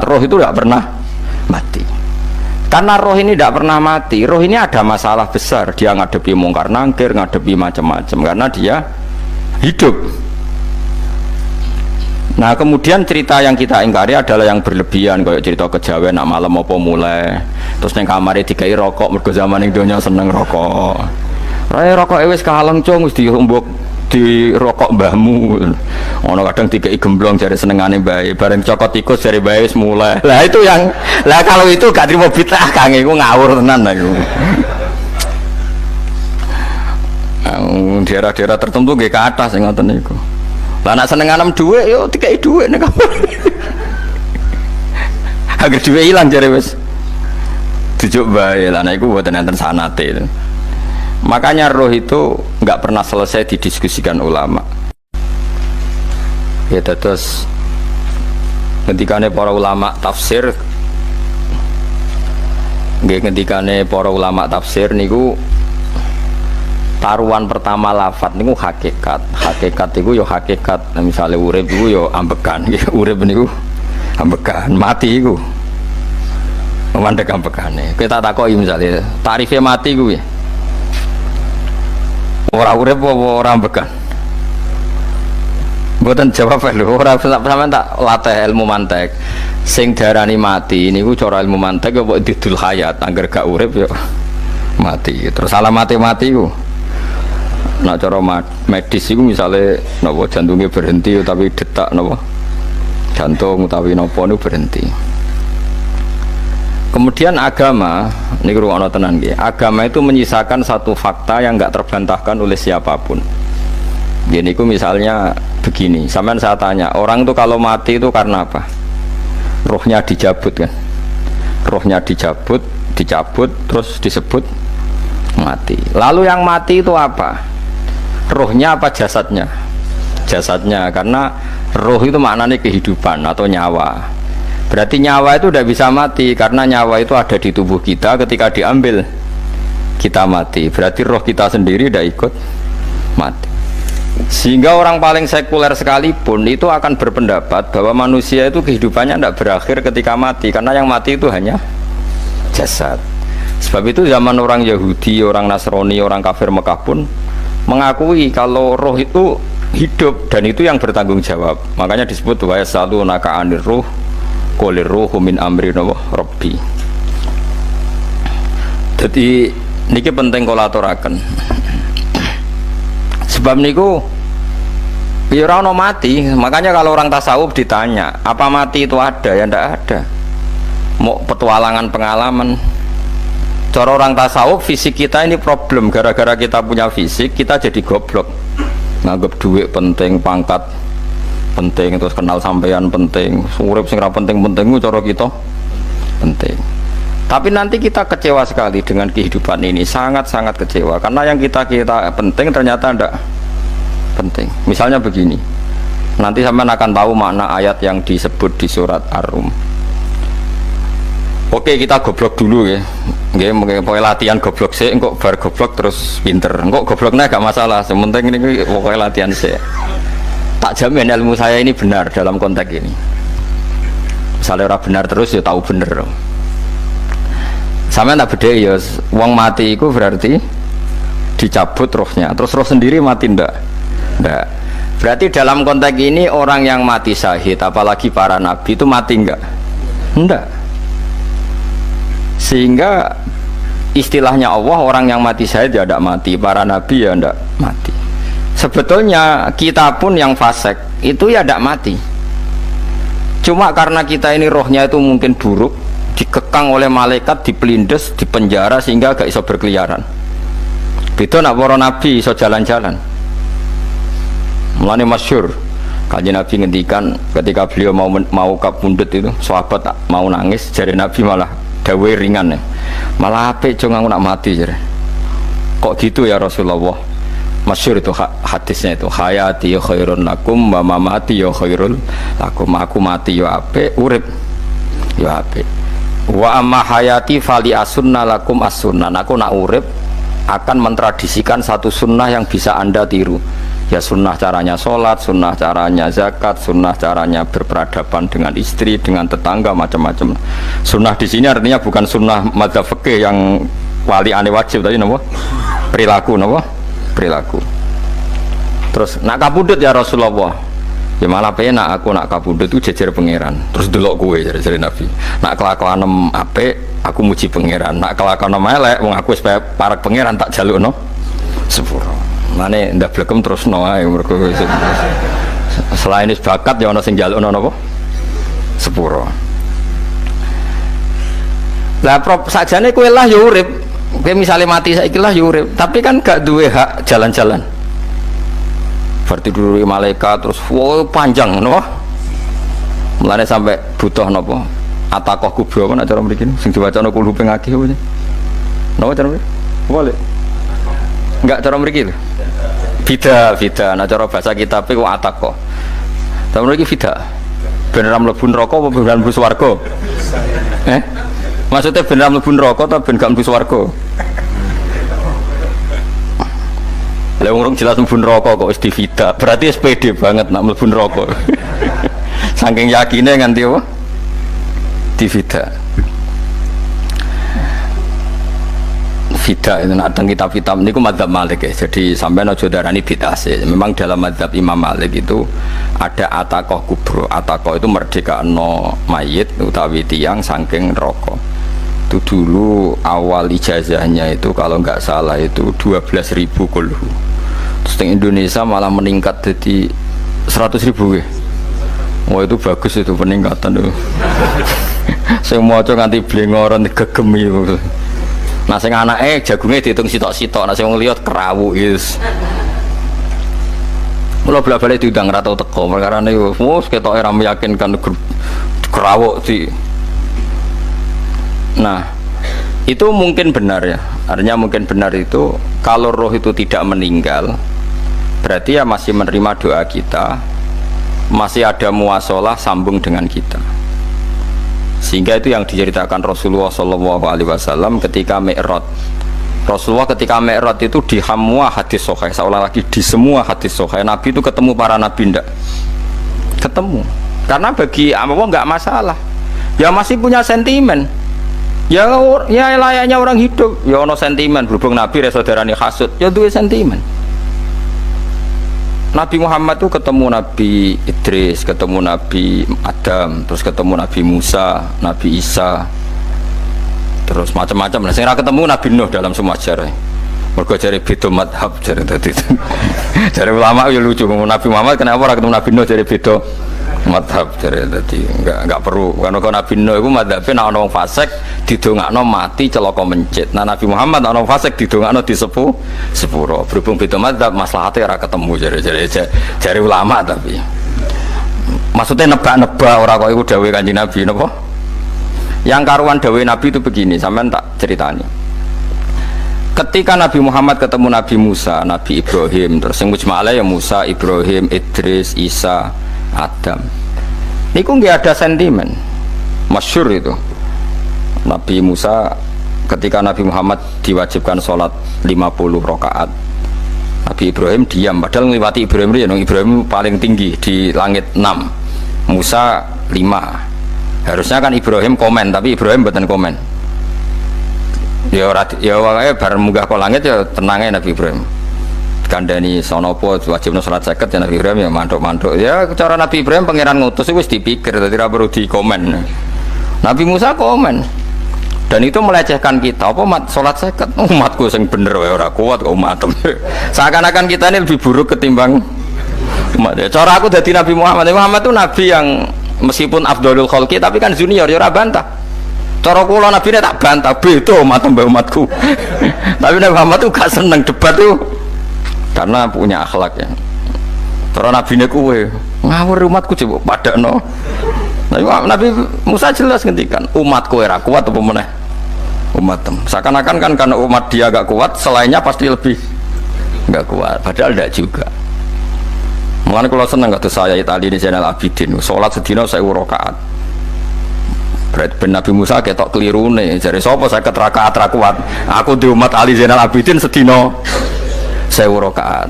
roh itu tidak pernah mati. Karena roh ini tidak pernah mati, roh ini ada masalah besar, dia ngadepi mungkar nangkir, ngadepi macam-macam, karena dia hidup. Nah kemudian cerita yang kita ingkari adalah yang berlebihan, kayak cerita kejawen nak malam apa mulai, terus neng kamar dikai rokok, mergo zaman ning donya seneng rokok. Rokok wis kaleng cung, wis diumbuk di rokok mbahmu. Ono kadang dikai gemblong jare senengane bae, bareng cokot tikus jare bae wis mulai. Lah itu yang, lah kalau itu gak trimo bid'ah Kang, iku ngawur tenan lah iku. Daerah-daerah tertentu nggih ke atas sing ngoten niku. Lah nak senenganem dhuwit yo dikai dhuwit nek kamar. Agar dhuwit ilang jare wis dijuk bae. Lah nek iku mboten enten sanate. Makanya roh itu nggak pernah selesai didiskusikan ulama. Ya terus ketikane para ulama tafsir, ketikane para ulama tafsir niku taruhan pertama lafadz niku hakikat. Hakikat niku yo hakikat. Nah, misalnya urip niku yo ambekan, urip niku ambekan, mati niku mandek ambekane. Kita takoki misalnya tarifnya mati kuwi. Ora urip apa ora ambekan? Mboten jawab lho, ora sampean tak latih ilmu mantek. Sing darani mati niku cara ilmu mantek apa didul hayat, angger gak urip ya mati. Terus alamate mati ku. Nah cara medis iku misale napa jantungnya berhenti tapi detak napa jantung utawi napa niku berhenti. Kemudian agama, ini ruang tenan nggih. Agama itu menyisakan satu fakta yang enggak terbantahkan oleh siapapun. Gini ku misalnya begini, sampean saya tanya, orang itu kalau mati itu karena apa? Rohnya dicabut kan? Rohnya dicabut, terus disebut mati. Lalu yang mati itu apa? Rohnya apa jasadnya? Jasadnya, karena roh itu maknanya kehidupan atau nyawa. Berarti nyawa itu tidak bisa mati, karena nyawa itu ada di tubuh kita, ketika diambil kita mati. Berarti roh kita sendiri tidak ikut mati. Sehingga orang paling sekuler sekalipun itu akan berpendapat bahwa manusia itu kehidupannya tidak berakhir ketika mati, karena yang mati itu hanya jasad. Sebab itu zaman orang Yahudi, orang Nasrani, orang kafir Mekah pun mengakui kalau roh itu hidup dan itu yang bertanggung jawab. Makanya disebut wa yasalunaka 'anir ruh qolir ruhu min amri rabbi. Jadi niki penting kula aturaken. Sebab niku ya ora ono mati. Makanya kalau orang tasawuf ditanya, apa mati itu ada? Ya ndak ada. Mau petualangan pengalaman. Cara orang tasawuf fisik kita ini problem, gara-gara kita punya fisik kita jadi goblok. Nganggep duit penting, pangkat penting, terus kenal sampean penting, urip sing ra penting-penting cara kita penting. Tapi nanti kita kecewa sekali dengan kehidupan ini, sangat-sangat kecewa karena yang kita penting ternyata tidak penting. Misalnya begini, nanti sampean akan tahu makna ayat yang disebut di surat Ar-Rum. Oke, kita goblok dulu ya. Nggih, mungkin latihan goblok sih, kok bar goblok terus pinter. Kok gobloknya gak masalah, sementing ini pokoknya latihan sih. Tak jamin ilmu saya ini benar dalam konteks ini. Misalnya orang benar terus ya tahu bener. Sama tak beda ya, wong mati itu berarti dicabut rohnya, terus roh sendiri mati ndak? Ndak. Berarti dalam konteks ini orang yang mati syahid, apalagi para nabi itu mati enggak? Ndak. Sehingga istilahnya Allah, orang yang mati syahid ya ndak mati, para nabi ya ndak mati. Sebetulnya kita pun yang fasik itu ya tidak mati. Cuma karena kita ini rohnya itu mungkin buruk, dikekang oleh malaikat, dipelindes, dipenjara sehingga gak iso berkeliaran. Itu nak para nabi iso jalan-jalan. Mulane masyhur kanjeng Nabi ngendikan ketika beliau mau kabundut itu, sahabat mau nangis, jare Nabi malah dawe ringan ya. Malah apik jong aku nak mati jare. Kok gitu ya Rasulullah? Masyhur itu hadisnya itu, hayati ya khairun lakum wa mamati ya khairul lakum. Aku mati ya apik, urip ya apik. Wa amma hayati fali asunna lakum as-sunnah. Aku nak urip akan mentradisikan satu sunnah yang bisa Anda tiru, Ya sunnah caranya sholat, sunnah caranya zakat, sunnah caranya berperadaban dengan istri, dengan tetangga, macam-macam. Sunnah di sini artinya bukan sunnah madzhab fikih yang wali ane wajib tadi, napa? Perilaku, napa? Perilaku. Terus nak kabudut ya Rasulullah. Ya malah penak aku nak kabudut itu jejer pangeran. Terus delok kowe jare Nabi. Nak kelakuan apik aku muji pangeran. Nak kelakuan elek wong aku supaya parek pangeran tak jalukno sepuro. Mane ndak blekem terusno ae mergo selain is bakat ya ana sing jalukno napa? Sepuro. Lah prop sakjane kowe lah ya urip. Kowe misale mati saiki lah ya urip, tapi kan gak duwe hak jalan-jalan. Berarti dulu malaikat terus wow panjang no, mulanya sampai butuh nopo atakoh kubro apa nak cara begini sing dibaca no kulhu pengaki apa sih nopo cara begini boleh enggak cara begini vida nak cara bahasa kita tapi kok atakoh tapi lagi vida beneran mlebu neraka apa beneran mlebu swarga maksudnya beneran mlebu neraka atau beneran mlebu swarga? Lah wong jelas mlebu neraka kok wis divida. Berarti SPD banget nak mlebu neraka. Saking yakine nganti apa? Divida. Vida itu nak teng kitab-kitab niku madzhab Malik ya. Jadi sampean aja darani bid'ah sih. Memang dalam madzhab Imam Malik itu ada atakoh kubro. Atakoh itu merdekano mayit utawi tiyang saking neraka. Itu dulu awal ijazahnya itu kalau nggak salah itu 12.000 kulhu. Terus di Indonesia malah meningkat jadi 100.000 ya. Wah itu bagus itu peningkatan tuh. Saya mau coba nganti blengoran gegemi itu. Nah sing anake jagungnya dihitung sitok-sitok, nah sing lihat kerawu is. Mula balik diundang ratau teko, perkara niku wis ketoke ra meyakinkan kerawuk di. Nah, itu mungkin benar ya. Artinya mungkin benar itu kalau roh itu tidak meninggal, berarti ya masih menerima doa kita, masih ada muasalah sambung dengan kita. Sehingga itu yang diceritakan Rasulullah SAW ketika Mi'raj. Rasulullah ketika Mi'raj itu di semua hadis sahih, seolah lagi di semua hadis sahih Nabi itu ketemu para nabi ndak? Ketemu. Karena bagi Allah nggak masalah. Ya masih punya sentimen. Ya layaknya orang hidup. Ya ono sentimen berhubung Nabi saudarane hasud, ya duwe sentimen. Nabi Muhammad itu ketemu Nabi Idris, ketemu Nabi Adam, terus ketemu Nabi Musa, Nabi Isa, terus macam-macam. Nah, saya ketemu Nabi Nuh dalam semua sejarah. Mergo jare beda madhab jare tadi. Jare ulama ya lucu, Nabi Muhammad kenapa ora ketemu Nabi Nuh jare beda madhab jare tadi. Enggak perlu. Karena Nabi Nuh itu madhabe nek ana wong fasik didongakno mati celaka mencit. Nah Nabi Muhammad ana wong fasik didongakno sepuro. Berhubung beda madhab maslahate ora ketemu jare ulama tapi. Maksudnya nebak-nebak ora kok iku dawuhe Kanjeng Nabi napa? Yang karuan dawuhe Nabi itu begini, sampean tak ceritani. Ketika Nabi Muhammad ketemu Nabi Musa, Nabi Ibrahim, terus yang mujma'ala ya Musa, Ibrahim, Idris, Isa, Adam. Niku nggak ada sentimen, masyhur itu. Nabi Musa ketika Nabi Muhammad diwajibkan sholat 50 rakaat, Nabi Ibrahim diam, padahal ngliwati Ibrahim ya, Ibrahim paling tinggi di langit 6, Musa 5. Harusnya kan Ibrahim komen, tapi Ibrahim bukan komen. Ya wae bar munggah ke langit ya tenangnya Nabi Ibrahim. Kandani sonopo wajibno salat 50 ya Nabi Ibrahim ya mantuk-mantuk. Ya cara Nabi Ibrahim pangeran ngutus wis dipikir dadi ora perlu dikomen. Nabi Musa komen. Dan itu melecehkan kita. Apa salat 50 umatku sing bener wae ora kuat kok umat. Seakan-akan kita ini lebih buruk ketimbang umat. Ya, cara aku dadi Nabi Muhammad. Muhammad itu nabi yang meskipun afdhalul khalqi tapi kan junior ya ora bantah. Cara kula Nabi ini tak bantah, beda umat mbak umatku. Tapi Nabi Muhammad tuh gak seneng debat tuh, karena punya akhlak ya. Cara Nabi ini kue ngawur umatku coba pada no. Nabi Musa jelas ngendikan umatku era kuat apa meneh umat. Seakan-akan kan karena umat dia gak kuat, selainnya pasti lebih gak kuat. Padahal tidak juga. Mulane kula seneng kata saya Itali ini Zainal Abidin. Sholat sedina 1000 rakaat. Berarti Nabi Musa ketok keliru nih. Jadi sopo saya keterakaat rakuat. Aku di umat Ali Zainal Abidin sedino 1000 rakaat.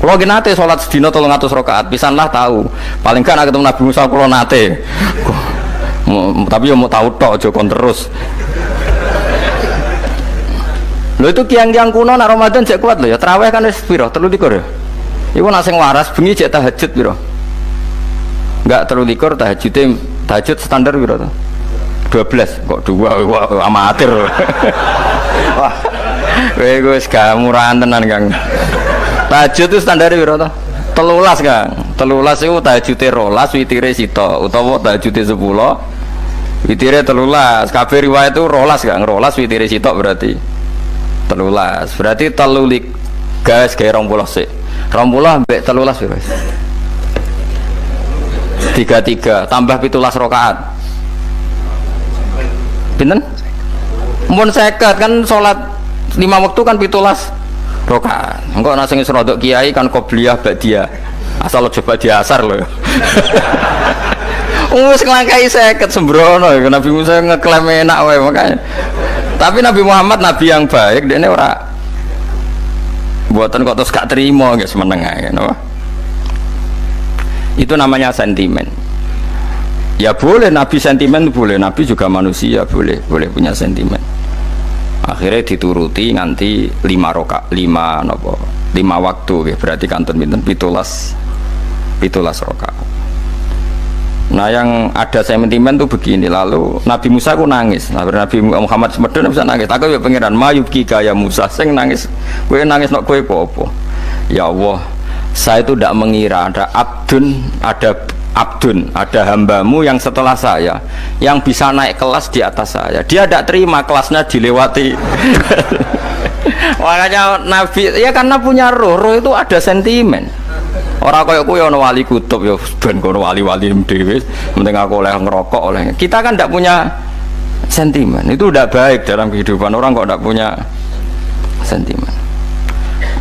Kalau nate sholat sedina 300 rakaat, pisanlah tahu. Paling kan ketemu Nabi Musa kalau nate. Tapi ya mau tahu tok aja kon terus. Lho itu kiang-kiang kuno nak Ramadan cek kuat lho ya. Tarawih kan wis piro? 23 ya. Iku nak sing waras bengi cek tahajud piro? Enggak 23 tahajud standar piro to? 12 kok 2 wah amatir. Wah. Kowe wis gak murahan tenan Kang. Tahajud itu standar piro to? 13 Kang. 13 iku tahajude 12 witire sita utawa tahajude 10 witire 13. Kabeh riwayat itu 12 Kang. 12 witire sita berarti 13. Berarti telulik guys kayak 20 sik. 20 mbek 13 piro? 33 tambah 17 rakaat. Pinten? Mun 50 kan salat 5 waktu kan 17 rakaat. Engko ana sing rodok kiai kan qobliyah ba'diyah. Asal coba diasar lho. Wis nglangkai 50 sembrono Nabi Musa ngeklaim enak wae makanya. Tapi Nabi Muhammad nabi yang baik, dia ini ora buatan kok terus gak terima guys meneng ae no? Itu namanya sentimen. Ya boleh nabi sentimen boleh, nabi juga manusia boleh punya sentimen. Akhirnya dituruti nganti 5 waktu ya, berarti kantun pinten 17 rakaat. Nah yang ada sentimen tuh begini, lalu Nabi Musa aku nangis, Nabi Muhammad semedon bisa nangis. Aku ya pangeran mayubki kaya Musa, sing nangis, kowe nangis nok kowe apa? Ya Allah, saya itu tidak mengira ada ada hambamu yang setelah saya, yang bisa naik kelas di atas saya. Dia tidak terima kelasnya dilewati. Makanya Nabi, ya karena punya roh itu ada sentimen. Orang kaya kuwi ana wali kutub ya ben kono wali-wali dhewe penting aku oleh ngerokok oleh. Kita kan tidak punya sentimen. Itu tidak baik dalam kehidupan orang kok tidak punya sentimen.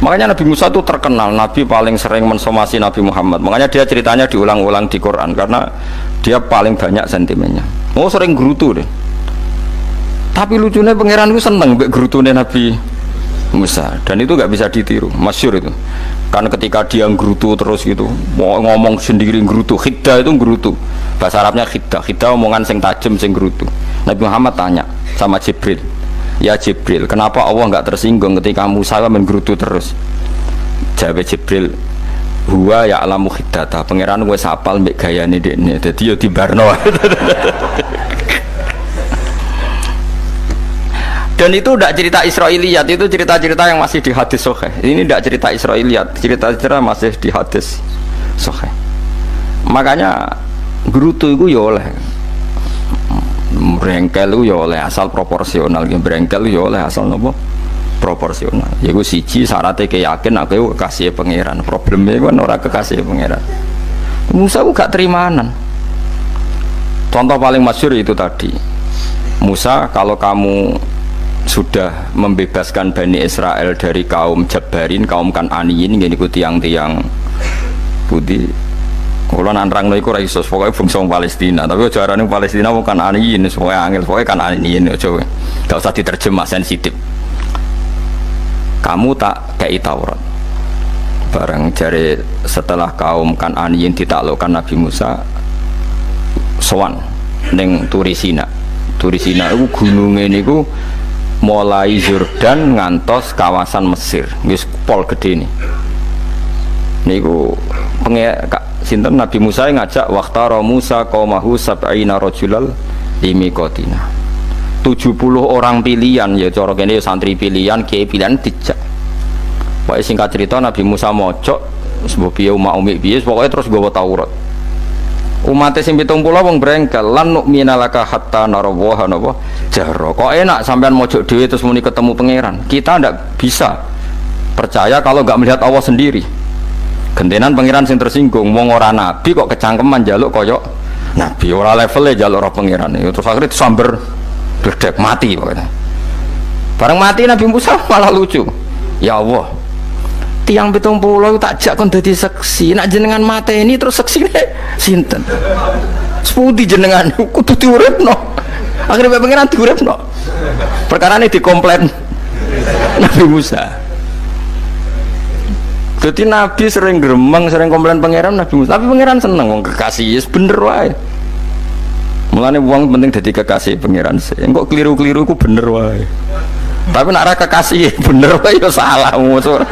Makanya Nabi Musa itu terkenal nabi paling sering mensomasi Nabi Muhammad. Makanya dia ceritanya diulang-ulang di Quran karena dia paling banyak sentimennya. Mau sering gerutu deh. Tapi lucunya pangeran itu seneng mbek gerutune Nabi Musa dan itu nggak bisa ditiru, masyhur itu. Karena ketika dia nggerutu terus gitu, mau ngomong sendiri nggerutu, khiddah itu nggerutu. Bahasa Arabnya khiddah omongan sing tajem sing nggerutu. Nabi Muhammad tanya sama Jibril, ya Jibril, kenapa Allah nggak tersinggung ketika Musa menggerutu terus? Jawab Jibril, huwa ya'lamu khiddata, pangeran wis hafal mbek gayane dekne, dadi yo dibarno. Dan itu tidak cerita Israiliyat, itu cerita-cerita yang masih di hadis sahih. Ini tidak cerita Israiliyat, cerita-cerita masih di hadis sahih. Makanya gerutu itu ya oleh, brengkel itu ya oleh asal proporsional, brengkel ya oleh asal nopo proporsional. Yaiku siji syaratnya keyakin aku kekasih pangeran. Problemnya kan orang kekasih pangeran. Musa itu gak terimanan. Contoh paling masyhur itu tadi. Musa, kalau kamu sudah membebaskan Bani Israel dari kaum Jabarin, kaum Kan'aniyin, ini ku tiang-tiang putih. Kalau nantrang no iku ra iso, pokoknya bangsa Palestina. Tapi ajaran Palestina bukan Kan'aniyin, pokoknya angel, pokoknya Kan'aniyin aja. Gak usah diterjemah sensitif. Kamu tak kei Taurat. Bareng jari setelah kaum Kan'aniyin ditaklukkan Nabi Musa, sowan ning Turisina. Turisina itu gunungnya niku mulai Yordan ngantos kawasan Mesir, wis pol gede nih. Niku sinten Nabi Musa ngajak waqtara Musa qaumahu sab'ina rajulal limiqatina. 70 orang pilihan ya cara kene santri pilihan, kiai pilihan dijak. Pokoke singkat cerita Nabi Musa mojok sebab piye umat umi piye pokoke terus nggawa Taurat. Umat sing 70 wong brengkel lan nu'mina laka hatta narawaha napa jahra. Kok enak sampean mojok dhewe terus muni ketemu pangeran. Kita ndak bisa percaya kalau enggak melihat Allah sendiri. Gentenan pangeran sing tersinggung wong ora nabi kok kecangkeman njaluk koyok nabi, ora levele njaluk roh pangeran. Terus akhirnya disamber bledek mati pokoknya. Bareng mati Nabi Musa malah lucu. Ya Allah, tiang 70 tak jak kon dadi seksi, nak jenengan mateni terus seksine sinten? Sepundi jenengan kudu diuripno. Akhirnya pengiran diuripno. Perkarane dikomplain Nabi Musa. Jadi Nabi sering gremeng, sering komplain pangeran Nabi Musa. Tapi pangeran seneng wong kekasih, yes, bener wae. Mulane wong penting dadi kekasih pangeran sih. Engko keliru-keliru ku bener wae. Tapi nak ra kekasih bener wae ya salah musuh.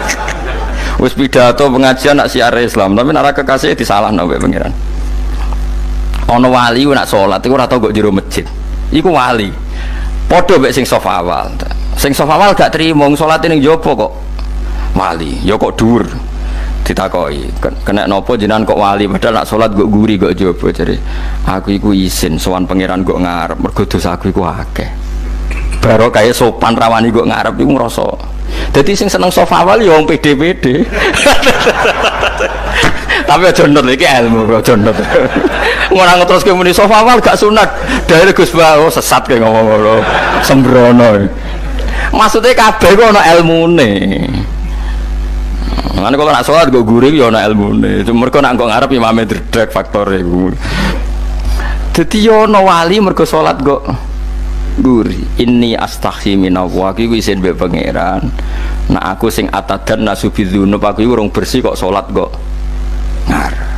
Wis pidato pengajian nak siar Islam, tapi nak ra kekasih disalahno mbek pangeran. Ana wali nak salat iku ora tau kok jero masjid. Iku wali. Padha mbek sing saf awal. Sing saf awal gak trimo salat ning jopo kok. Wali, ya kok dhuwur. Ditakoki, kena napa jenengan kok wali padahal nak salat kok guri kok jaba jare. Aku iku isin sowan pangeran kok ngarep mergo dosaku iku akeh. Baro kaya sopan rawani kok ngarep iku ngrasa. Dadi sing seneng sofa awal ya wong pede-pede. Tapi aja nut iki ilmu kok aja nut. Ora ngeteruske muni sofa awal gak sunat. Dari Gus Bawo sesat kayak ngomong ngono. Sembrono. Maksudnya kabeh kok ana ilmune. Mane kok nak salat kok guring ya ana ilmune. Mergo nak kok ngarep imame dredeg faktore iku. Dadi yo ana wali mergo salat kok guri. Inni astaghfi minallah iki isin mbek pangeran. Nak aku sing atadan nasubidzunub aku iku urung bersih kok salat kok ngarep.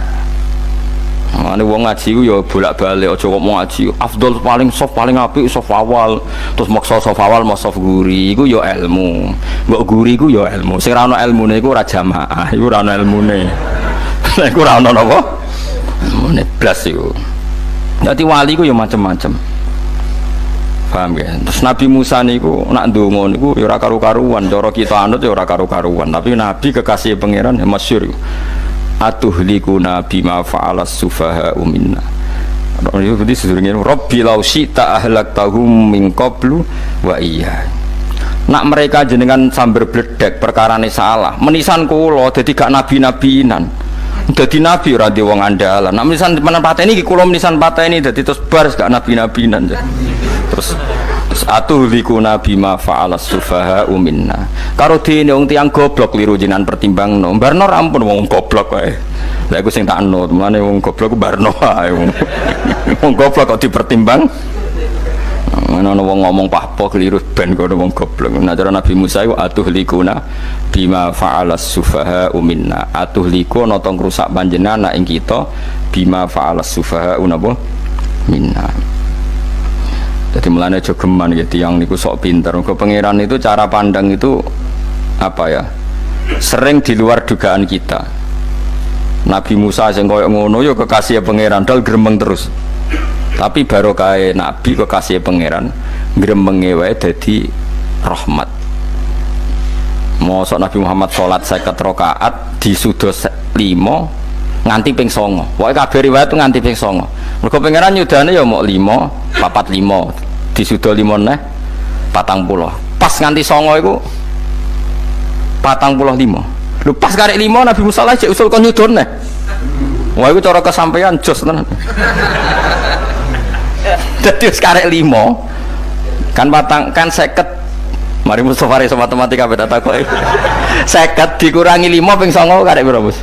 Mane wong ngaji ku ya bolak-balik aja kok mau ngaji. Afdol paling soft paling apik soft awal. Terus maksa soft awal mau soft guri iku ya ilmu. Mbok guri ku ya ilmu. Sing ora ana ilmune iku ora jamaah, iku ora ana ilmune. Lha iku ora ana napa? Ilmune blas iku. Dadi wali ku ya macam-macam. Paham ya? Terus Nabi Musa niku nak ndonga niku ya ora karu-karuan, cara kita anut ya ora karu-karuan, tapi Nabi kekasih pangeran ya masyhur. Atuhlikuna bima fa'alas sufaha minna. Itu berarti sedurunge Rabbi law syi'ta ahlaktahum min qablu wa iya. Nak mereka jenengan sambar bledek perkarane salah. Menisan kula dadi gak nabi-nabinan. Dadi nabi ora di wong andalan. Nak menisan pateni iki kula menisan pateni dadi terus bar gak nabi-nabinan. Terus atuhlikuna bima fa'alas sufaha minna. Karo dene wong tiyang goblok kliru jenengan pertimbangno. Barno rampun wong goblok wae. Lah iku sing tak anut, mulane wong goblok ku barno wae. Wong goblok kok dipertimbang. Ana wong ngomong pahpo kliru ben kok wong goblok. Nah cara Nabi Musa iku atuhlikuna bima fa'alas sufaha minna. Atuhliku ana tong rusak panjenengan ing kita bima fa'alas sufaha napa minna. Jadi mulanya jogeman gitu yang niku sok pinter. Ke pangeran itu cara pandang itu apa ya? Sering di luar dugaan kita. Nabi Musa sing koyo ngono yo kekasih pangeran dal gremeng terus. Tapi barokah Nabi kekasih pangeran gremenge wae dadi rahmat. Mosok Nabi Muhammad salat 50 rakaat disudo 5 nganti ping 9. Pokoke kabeh riwayat nganti ping 9. Mergo pangeran nyudane ya mok 5, 45 disudo 5 neh 40. Pas nganti 9 iku 45. Lho pas karek 5 Nabi Musa cek usul kon nyudon neh. Wah iku cara kesampaian jos tenan. Dadi wis karek 5 kan kan 50. Mari Mustofa iso matematika beda takoki. 50 dikurangi 5 ping 9 karek piro, Bos?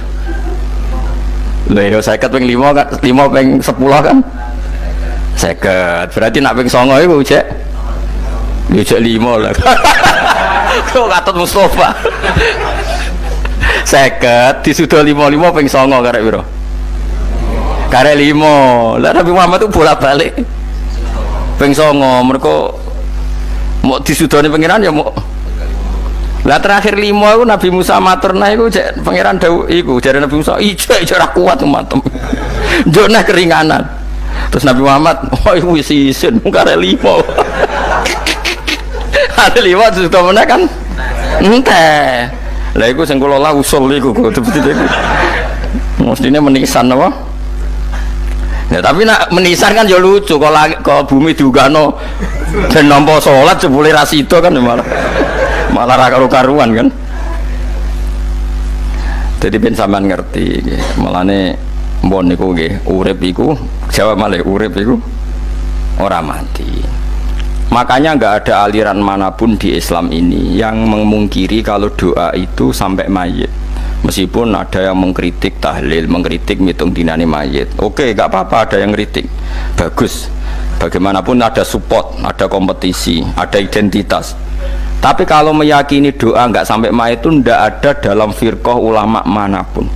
Lha yo 50 ping 5 kan 5 ping 10 kan 50. Berarti nak ping 9 iku cek yo cek 5 lah. Kok katut Mustofa. 50 disudo 55 ping 9 karek piro? Karek 5. Lah Nabi Muhammad itu bolak-balik ping 9 mergo mau disudoni pangeran ya mau. Lah terakhir 5 aku Nabi Musa maturna iku cek pangeran dawuh iku jare Nabi Musa ijo ora kuat matem. Njuk nah keringanan. Terus Nabi Muhammad oh iku wis isin karek 5. Ada 5 sudah meneh kan enteh. Lah iku sing kula lah usul iku betul-betul iku. Mestine menisan apa? Ya tapi nak menisan kan ya lucu kalau bumi diugano dan nampa salat jebule ra sida kan malah ra karo-karuan kan. Jadi ben sampean ngerti nggih. Mulane mbon niku nggih urip iku jawab malih urip iku ora mati. Makanya enggak ada aliran manapun di Islam ini yang memungkiri kalau doa itu sampai mayit. Meskipun ada yang mengkritik tahlil, mengkritik ngitung dinane mayit. Oke, enggak apa-apa ada yang kritik. Bagus. Bagaimanapun ada support, ada kompetisi, ada identitas. Tapi kalau meyakini doa nggak sampai mayit itu ndak ada dalam firqah ulama manapun.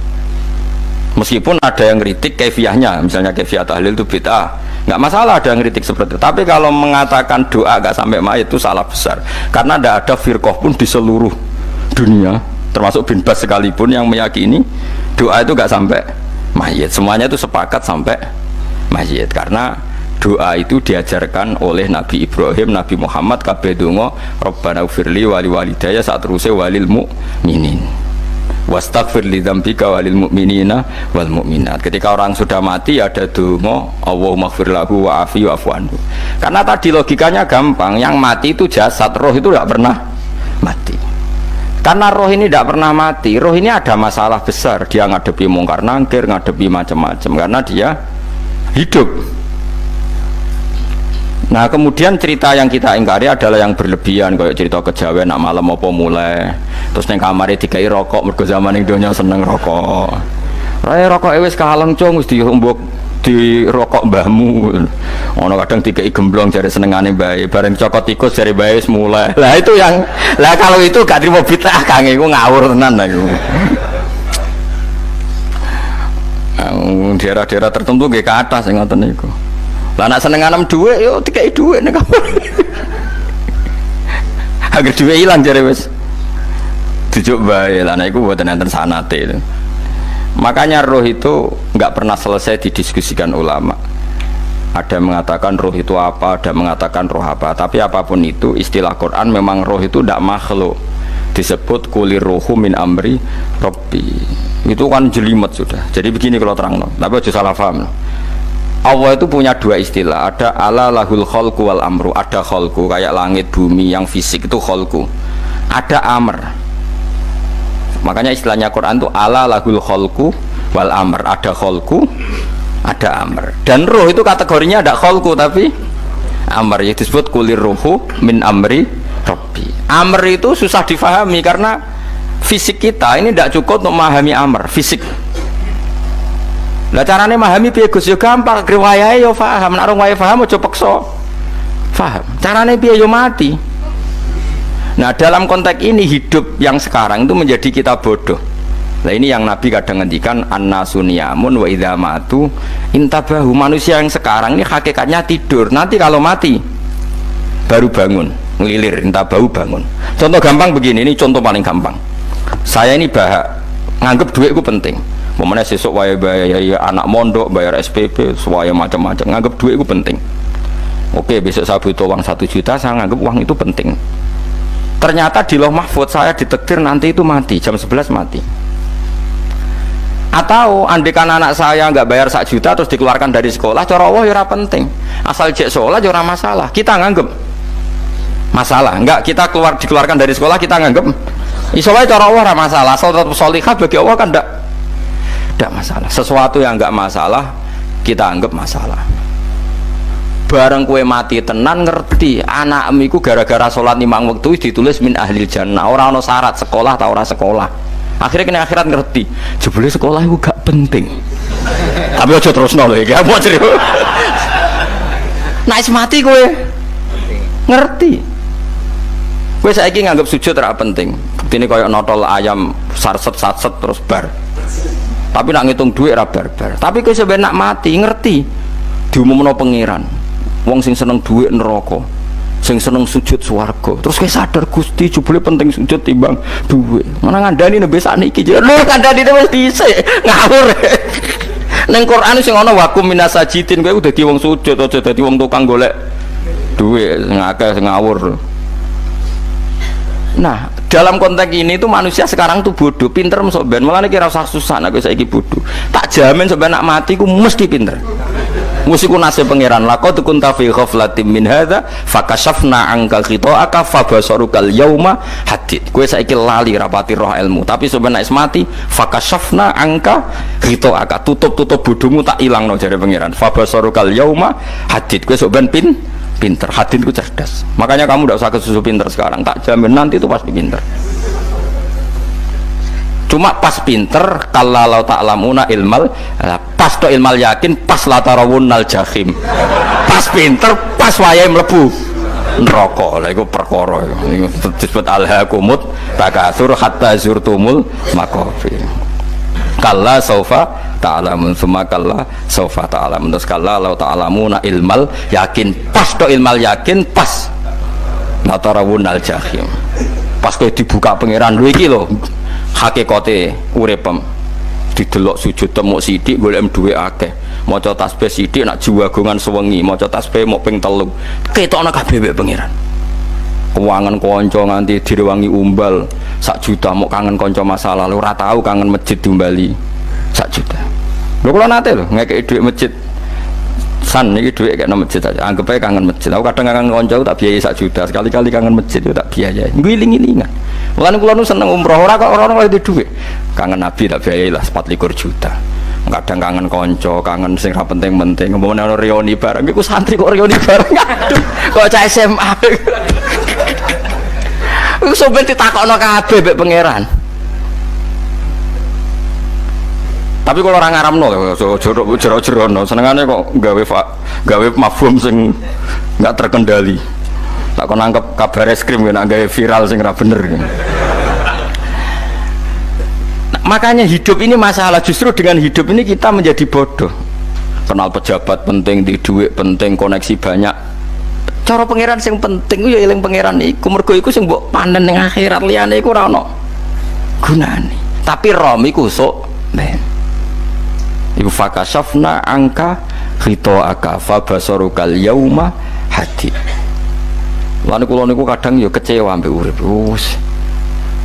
Meskipun ada yang kritik kaifiahnya, misalnya kaifiah tahlil itu bid'ah, nggak masalah ada yang kritik seperti itu. Tapi kalau mengatakan doa nggak sampai mayit itu salah besar, karena tidak ada firqah pun di seluruh dunia, termasuk bin Bas sekalipun yang meyakini doa itu nggak sampai mayit. Semuanya itu sepakat sampai mayit, karena doa itu diajarkan oleh Nabi Ibrahim, Nabi Muhammad, kabeh donga Rabbana ufirli wali walidayya saat terusé walil mu'minin wastaghfir li dzambika walil mu'minina wal mu'minat. Ketika orang sudah mati ada donga Allahumma ighfir lahu wa afi wa'fu anhu. Karena tadi logikanya gampang, yang mati itu jasad, roh itu tidak pernah mati. Karena roh ini tidak pernah mati, roh ini ada masalah besar, dia ngadepi mungkar nangkir, ngadepi macam-macam karena dia hidup. Nah kemudian cerita yang kita ingkari adalah yang berlebihan, kayak cerita kejawen nak malam apa mulai terus neng kamar dikai rokok, mergo zaman ning donya seneng rokok. Rokok wis kaleng cung wis diombok di rokok mbahmu. Ono kadang dikai gemblong jare senengane bae, bareng cokot tikus jare bae wis mulai. Lah itu yang lah kalau itu gak trimo bid'ah Kang, iku ngawur tenan lah iku. Daerah-daerah tertentu nggih ke atas sing ngoten niku. Lah nak seneng anem dhuwit yo dikai dhuwit nek kamar. Agar dhuwit ilang jare wis dijuk bae. Lah nek iku mboten enten sanate itu. Makanya roh itu enggak pernah selesai didiskusikan ulama. Ada yang mengatakan roh itu apa, ada yang mengatakan roh apa. Tapi apapun itu istilah Quran memang roh itu tidak makhluk. Disebut kulir rohu min amri Rabbi. Itu kan jelimet sudah. Jadi begini kalau terang, tapi aja salah paham. Allah itu punya dua istilah, ada ala lahul khalqu wal amru, ada khalqu kayak langit bumi yang fisik itu khalqu, ada amr. Makanya istilahnya Quran itu ala lahul khalqu wal amr, ada khalqu ada amr. Dan roh itu kategorinya ada khalqu tapi amr, yang disebut kulir ruhu min amri Rabbi. Amr itu susah difahami karena fisik kita ini tidak cukup untuk memahami amr fisik. Lah carane memahami piye Gus? Yo gampang, riwayahe yo paham, nek ora wae paham aja paksa paham. Carane piye yo mati. Nah, dalam konteks ini hidup yang sekarang itu menjadi kita bodoh. Nah, ini yang Nabi kadang ngendikan an-nasuniyamun wa idza matu intabahu. Manusia yang sekarang ini hakikatnya tidur. Nanti kalau mati baru bangun, ngelilir, intabahu bangun. Contoh gampang begini, ini contoh paling gampang. Saya ini nganggep duit itu penting. Momennya sesuk wae bayar anak mondok, bayar SPP, semuanya macam-macam. Nganggep duit itu penting. Oke, besok saya butuh uang 1 juta, saya nganggep uang itu penting. Ternyata di Lauh Mahfudz saya ditakdir nanti itu mati, jam 11 mati. Atau andekan anak saya nggak bayar 1 juta terus dikeluarkan dari sekolah, cara Allah ya penting. Asal cek sholat ya masalah. Kita nganggep masalah. Enggak, kita dikeluarkan dari sekolah kita nganggep iso wae cara Allah masalah. Asal tetap sholihah bagi Allah kan tidak masalah. Sesuatu yang enggak masalah kita anggap masalah. Bareng kue mati tenan ngerti anak amiku gara-gara sholat 5 waktu ditulis min ahlil jannah. Orang no syarat sekolah atau orang sekolah. Akhirnya kena akhirat ngerti jebule sekolah itu gak penting. Tapi aja terus nol ya mau cerita. Nah mati kue ngerti. Kue saiki nganggap sujud ora penting. Bukti ini kayak notol ayam sarset terus bar. Tapi nak ngitung duit ra barbar. Tapi kowe sebenarnya nak mati ngerti diumumno pangeran. Wong sing seneng duit neraka, sing seneng sujud swarga. Terus kowe sadar Gusti jebule penting sujud timbang duit. Mana ngandani nembe sakniki lho ngandani wis dhisik ngawur. Ning Quran sing ana wakum minasajidin kowe udah dadi wong sujud aja dadi wong tukang golek duit ngakeh ngawur. Nah, dalam konteks ini tuh manusia sekarang tuh bodoh, pinter masuk ben. Mulane kira usah susah nek saiki bodoh. Tak jamin sampai nak mati ku mesti pinter. Mesti ku nasib pangeran. Laqad kunta fi ghaflatin min hadza fakashafna anka khita'aka fabasarukal yauma hadid. Kowe saiki lali rapati roh ilmu, tapi sampai nek mati fakashafna anka khita'aka. Tutup bodohmu tak ilangno jare pangeran. Fabasarukal yauma hadid. Kowe sok ben pinter, hadinku cerdas. Makanya kamu tidak usah kesusu pinter sekarang, tak jamin nanti itu pasti pinter. Cuma pas pinter kalau ta'lamuna ilmal, pas to ilmal yakin, pas la tarawunnal jahim. Pas pinter, pas wayahe mlebu neraka. Lha iku perkara iku disebut alhaqumut takatsur hatta zurtumul maqabir. Kalla saufa ta'lamun summa kalla saufa ta'lamun. Terus kalla law ta'lamuna ilmal yakin pas to ilmal yakin pas natarawunal jahim. Pas kowe dibuka pangeran lho iki lho hakikate uripem. Didelok sujud temuk sithik golek duwe akeh. Maca tasbih sithik nak jiwagongan sewengi, maca tasbih mok ping 3. Ketokno kabeh mek pangeran. Kewangan kanca nganti direwangi umbal 1 juta mok kangen kanca masa lalu ora tau kangen masjid diumbali 1 juta. Lho kula nate lho ngekeki dhuwit masjid. San iki dhuwit kek nang masjid aja. Anggap ae kangen masjid. Aku kadang kangen kanca tak biayai 1 juta. Sekali-kali kangen masjid tak biayai. Ngiling-ngilingan. Mulane kula nu seneng umroh ora kok ora oleh dhuwit. Kangen Nabi tak biayai lah 24 juta. Kadang kangen kanca, kangen sing ra penting-penting. Ngomongane ono reuni bareng iku santri kok reuni bareng. Aduh, kok cah SMA. Iku sampe ditakokno kabeh mek pangeran. Tapi kalau orang ngaramno jero-jerono senengane kok gawe mafhum sing enggak terkendali. Tak kon nangkep kabar es krim nek gawe viral sing ra bener. Makanya hidup ini masalah, justru dengan hidup ini kita menjadi bodoh. Kenal pejabat penting, di duit penting, koneksi banyak. Cara pangeran sing penting ya eling pangeran iku, mergo iku sing mbok panen ning akhirat, liyane iku ora ono gunane. Tapi rom iku sok ben. Iku fakasafna angka khitoaka fa basarukal yauma hadid. Lan kula niku kadang ya kecewa ambek urip.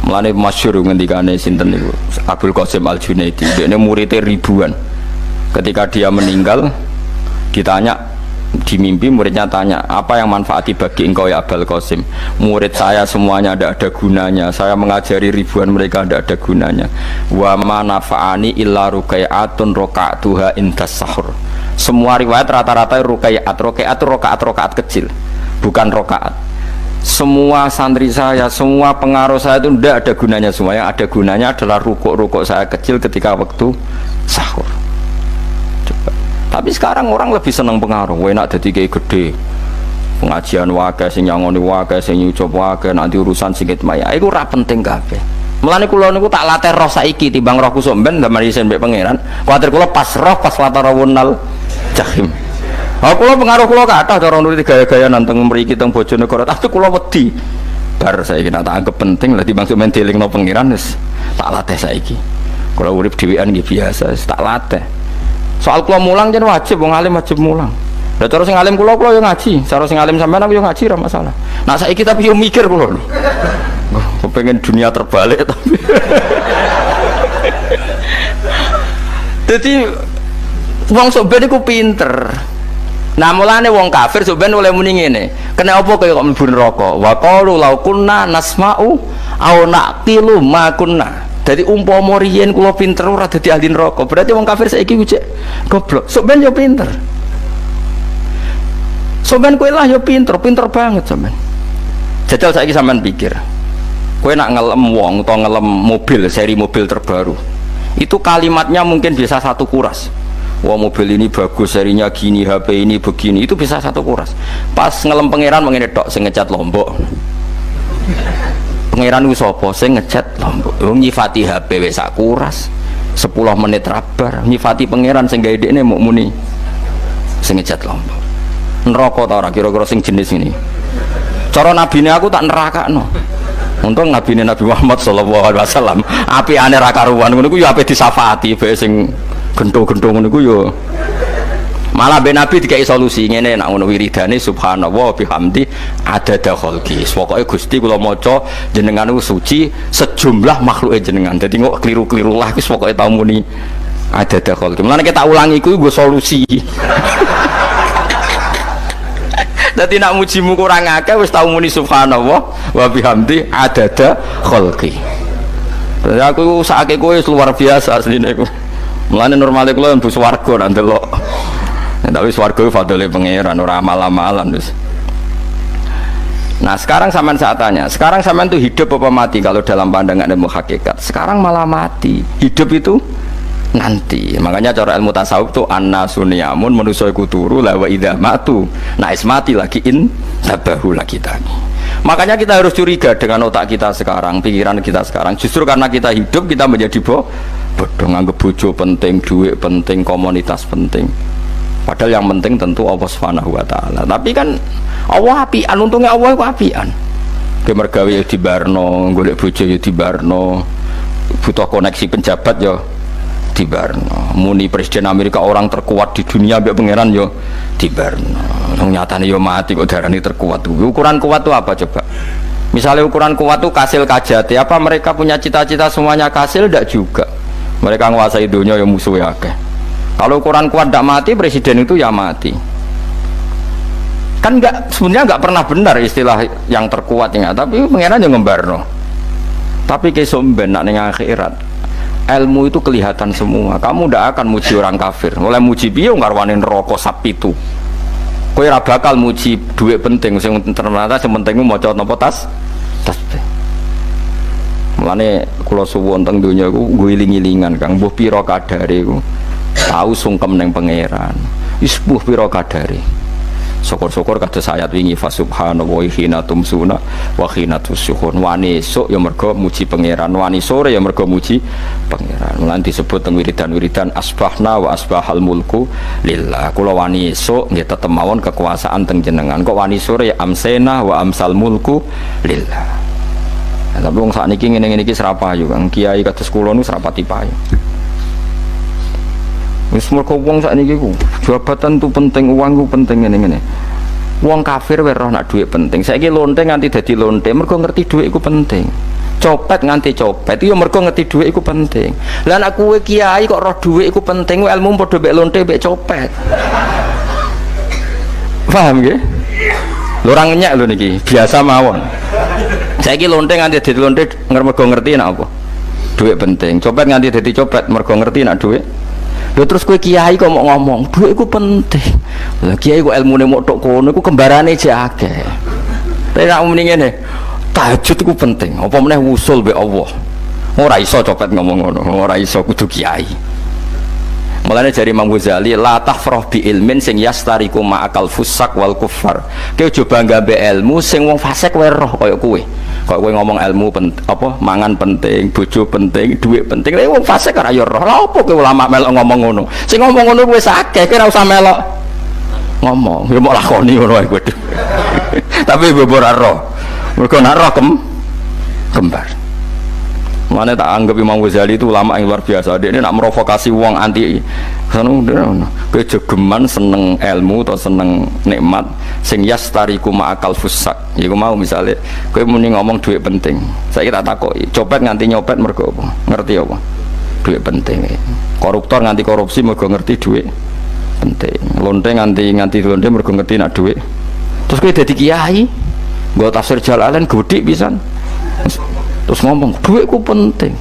Mulane masyhur ngendikane sinten niku Abdul Qasim Al-Junaidi, dekne muridé ribuan. Ketika dia meninggal ditanya di mimpi, muridnya tanya, apa yang manfaati bagi engkau ya Abdul Qasim? Murid saya semuanya tidak ada gunanya, saya mengajari ribuan mereka tidak ada gunanya. Wa ma nafa'ani illa rukai'atun roka'atuha indas sahur. Semua riwayat rata-rata rukai'at rokaat kecil, bukan rokaat. Semua santri saya, semua pengaruh saya itu tidak ada gunanya semua. Yang ada gunanya adalah rukuk-rukuk saya kecil ketika waktu sahur. Coba. Tapi sekarang orang lebih senang pengaruh. Enak jadi kayak gede. Pengajian wakai, sing nyangoni wakai, sing nyucup wakai, nanti urusan sikit maya. Itu ora penting kabeh. Mulane kula niku tak latih roh saiki timbang roh kusuk ben ndamel isen mbek pangeran. Kuwatir kula pas roh pas latarawunal jahim. Kula pengaruh kula kathah cara nuruti gaya-gaya nanteng mriki teng Bojonegoro, tapi kula wedi. Bar saiki tak anggap penting lah dimaksud mendelingno pangeran wis tak latih saiki. Kula urip dhewean nggih biasa, wis tak latih. Soal kula mulang jen wajib wong alim wajib mulang. Lah cara sing alim kula yo ngaji, cara sing alim sampean aku yo ngaji ora masalah. Nah saiki tapi yo mikir kula lho. Kepengen dunia terbalik tapi. Jadi wong sok ben iku pinter. Nah mulane wong kafir sampeyan oleh muni ngene. Kena apa kaya kok mlebu neraka? Wa qalu law kunna nasma'u aw naqilu ma kunna. Dadi umpama riyen kula pinter ora dadi ahli neraka. Berarti wong kafir saiki ku cek goblok. Sampeyan yo pinter. Sampeyan kowe lah yo pinter banget sampeyan. Jajal saiki sampeyan pikir. Kowe nak ngelem wong utawa ngelem mobil, seri mobil terbaru. Itu kalimatnya mungkin bisa 1 kuras. Wah mobil ini bagus, serinya gini, HP ini begini, itu bisa 1 kuras. Pas ngelem pangeran mengene tok sing ngecat Lombok. Pangeran ku sapa sing ngecat Lombok? Wong nyifati HP wis sak kuras. 10 menit rabar nyifati pangeran sing gawe dekne mok muni sing ngecat Lombok. Neraka ta ora kira-kira sing jenis ini? Cara nabine aku tak nerakakno. Untung nabine Nabi Muhammad sallallahu alaihi wasallam apikane ra karuan ngono ku ya ape disafati bae sing gento-gento ngono ku yo malah ben Nabi dikai solusi ngene nek ngono wiridane subhanallah bihamdi adada khalqi. Pokoke Gusti kula maca jenengan niku suci sejumlah makhluke jenengan. Dadi kok kliru-kliru lah wis pokoke tau muni adada khalqi. Mulane kita ulangi iku nggo solusi. Dadi nak mujimu kurang akeh wis tau muni subhanallah wa bihamdi adada khalqi. Dadi aku sakake kowe luar biasa asline iku. Mulane normale kula mlebu swarga nak ndelok. Tapi swarga itu fadhole pangeran ora amal-amalan wis. Nah, sekarang sampean saya tanya, sekarang sampean tuh hidup apa mati kalau dalam pandangan ilmu hakikat? Sekarang malah mati. Hidup itu nanti. Makanya cara ilmu tasawuf tuh annasunyamun manusia iku turu la wa idza matu nah mati lagi in tabahu lagi tani. Makanya kita harus curiga dengan otak kita sekarang, pikiran kita sekarang. Justru karena kita hidup kita menjadi bodoh, nganggep bojo penting, duit penting, komunitas penting. Padahal yang penting tentu Allah Subhanahu wa taala. Tapi kan Allah apian, untungnya Allah itu apian. Ge mergawe ya dibarno, golek bojo ya dibarno. Butuh koneksi penjabat ya dibarno. Muni presiden Amerika orang terkuat di dunia mbek pangeran yo dibarno. Nyatane yo mati kok darani terkuat. Ukuran kuat itu apa coba? Misalnya ukuran kuat itu kasil kajati, apa mereka punya cita-cita semuanya kasil? Tidak juga. Mereka menguasai dunia yang musuhnya akeh. Kalau ukuran kuat tidak mati, presiden itu ya mati. Kan enggak, sebenarnya enggak pernah benar istilah yang terkuat ya, tapi pangeran yang ngembarno. Tapi kesomben nak ning akhirat. Ilmu itu kelihatan semua. Kamu tidak akan muji orang kafir. Mulai muji piye ngarwani neraka sapitu. Kowe ora bakal muji duit penting, sing ternyata sing pentingmu maca napa tasbih. Mulane kula suwun teng donya iku ngiling-ilingan Kang, mbuh pira kadare iku. Tahu sungkem ning pangeran. Wis mbuh pira kadare. Syukur-syukur kados ayat wingi fa subhanallahi hina tumsuna wa hina tusyuhun. Wani esuk ya mergo muji pangeran, wani sore ya mergo muji pangeran. Lan disebut teng wiridan-wiridan asbahna wa asbahal mulku lillah. Kula wani esuk nggih tetep mawon kekuasaan teng jenengan. Kok wani sore ya amsena wa amsal mulku lillah. Nah, tapi wong sakniki ngene-ngene iki serapayu Kang. Kiai kados kula nu serapati payu. Wis mergo wong sakniki ku jabatan tu penting, uang ku penting ngene-ngene. Wong kafir wae roh nak dhuwit penting. Saiki lonte nganti dadi lonte mergo ngerti dhuwit iku penting. Copet nganti copet itu mergo ngerti dhuwit iku penting. Lah nek kowe kiai kok roh dhuwit iku penting, ilmu padha mek lonte mek copet. Paham nggih? Lho ora ngenyek lho niki, biasa mawon. Saiki lonte nganti dadi lonte mergo ngerti nek apa? Dhuwit penting. Copet nganti dadi copet mergo ngerti nek dhuwit. Lho terus kowe kiai kok mau ngomong dhuwit iku penting. Lah kiai kok ilmune mok tok kono iku kembarane jek akeh. Tapi nek muni ngene, tahajud iku penting. Apa meneh wusul mbek Allah. Ora iso copet ngomong ngono, ora iso kudu kiai. Mulane jari Imam Ghazali la tahfrah bi ilmin sing yastariku ma'akal fusak wal kuffar. Kowe aja bangga mbek ilmu sing wong fasik wae roh kaya kowe. Kok kowe ngomong ilmu apa mangan penting, bojo penting, duit penting. Lah wong fasik ora ya roh. Lah opo kowe ulama melok ngomong ngono? Sing ngomong ngono wis akeh, kowe ora usah melok ngomong. Ya mok lakoni ngono wae kowe. Tapi bobor ora roh. Mergo nek roh kembar. Mana tak anggap Imam Ghazali itu ulama yang luar biasa. Dia ini nak merovokasi uang anti kejegeman seneng ilmu atau seneng nikmat sing yastariku ma'akal fusak. Ya mau misalnya kowe muni ngomong duit penting. Saya tak takoki, copet nganti nyopet mergo apa? Ngerti apa? Duit penting. Koruptor nganti korupsi mergo ngerti duit penting. Lonte nganti lonte mergo ngerti nak duit. Terus kowe dadi kiai, nggo tafsir Jalalain godik pisan. Terus ngomong duitku penting,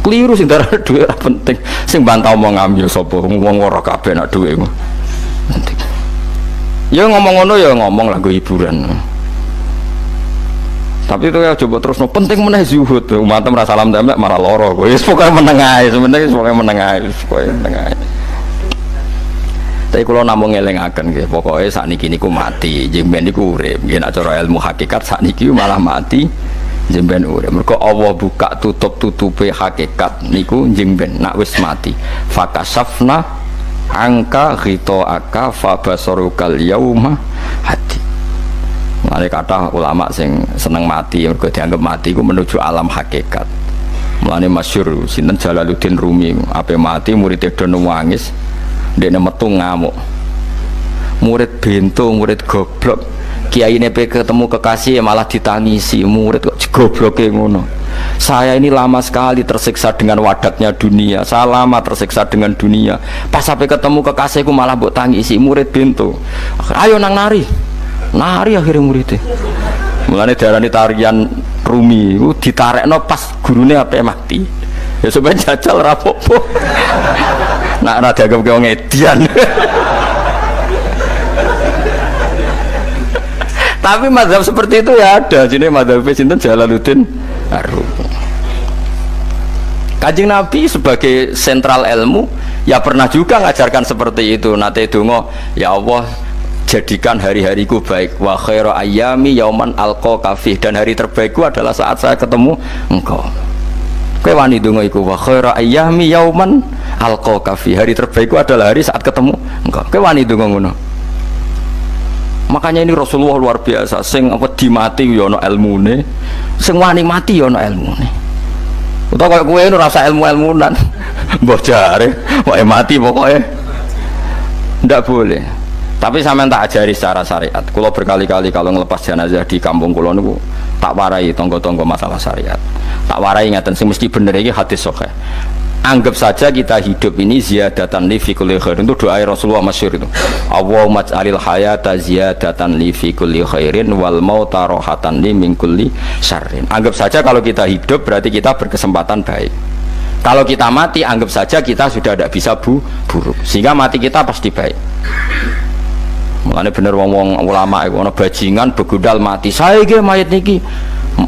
keliru sing darah duit ora penting, sing bantah omong ngambil sapa wong ora kabeh nak duitmu penting. Ya ngomong ngono ya ngomong lah go hiburan. Tapi itu ya coba terus no penting meneh zuhud. Umatem ra salam templek marah loro kowe. Wis pokoke meneng ae, sebenarnya pokoke meneng ae, pokoke meneng ae. Tapi kalau namung ngelingaken nggih, pokoke sakniki niku mati, jemben niku urip. Nggih nek cara ilmu hakikat sakniki malah mati. Jemben urip. Mergo Allah buka tutup-tutupe hakikat niku jemben nak wis mati. Fakasafna angka ghitaaka fa basarukal yauma hadi. Mane kata ulama sing seneng mati mergo dianggap mati ku menuju alam hakikat. Mulane masyhur sinten Jalaluddin Rumi ape mati murid do nangis ndekne metu ngamuk. Murid bento, murid goblok. Kiai ini ketemu kekasih malah ditangisi, murid kok gobloke ngono. Saya ini lama sekali tersiksa dengan wadatnya dunia, saya lama tersiksa dengan dunia. Pas sampai ketemu kekasihku malah mbok tangisi, murid bento. Ayo nang nari akhirnya muridnya. Mulane diarani tarian Rumi, itu ditarekno pas gurune ape mati. Ya sebenarnya jajal rapopo. Nak ora dianggap wong edian. Tapi mazhab seperti itu ya ada. Jadi mazhab sinten Jalaluddin Ar-Rumi. Kanjeng Nabi sebagai sentral ilmu ya pernah juga ngajarkan seperti itu. Nate donga, ya Allah jadikan hari-hariku baik, wa khairu ayyami yauman alqa kafih, dan hari terbaikku adalah saat saya ketemu engkau. Kowe wani donga iku, wa khairu ayyami yauman alqa kafih, hari terbaikku adalah hari saat ketemu engkau. Kowe wani donga ngono. Makanya ini Rasulullah luar biasa, sing apa dimati ya ana ilmune, sing wani mati ya ana ilmune. Utawa kaya kowe ora usah ilmu-ilmunan. Mbah jare, wae mati pokoknya. Ndak boleh. Tapi sampean tak ajari secara syariat. Kula berkali-kali kalau ngelepas jenazah di kampung kula niku tak warai tonggo-tonggo masalah syariat. Tak warai ngaten sing mesti bener iki hadis sahih. Anggap saja kita hidup ini ziyadatan li fi kulli khair. Itu doa Rasulullah masyhur itu. Allahumma ij'alil hayata ziyadatan li fi kulli khairin wal mauta rahatan li min kulli syarrin. Anggap saja kalau kita hidup berarti kita berkesempatan baik. Kalau kita mati anggap saja kita sudah tidak bisa buruk. Sehingga mati kita pasti baik. Mulane bener wong-wong ulama iku ana bajingan begudal mati. Saya nggih mayit niki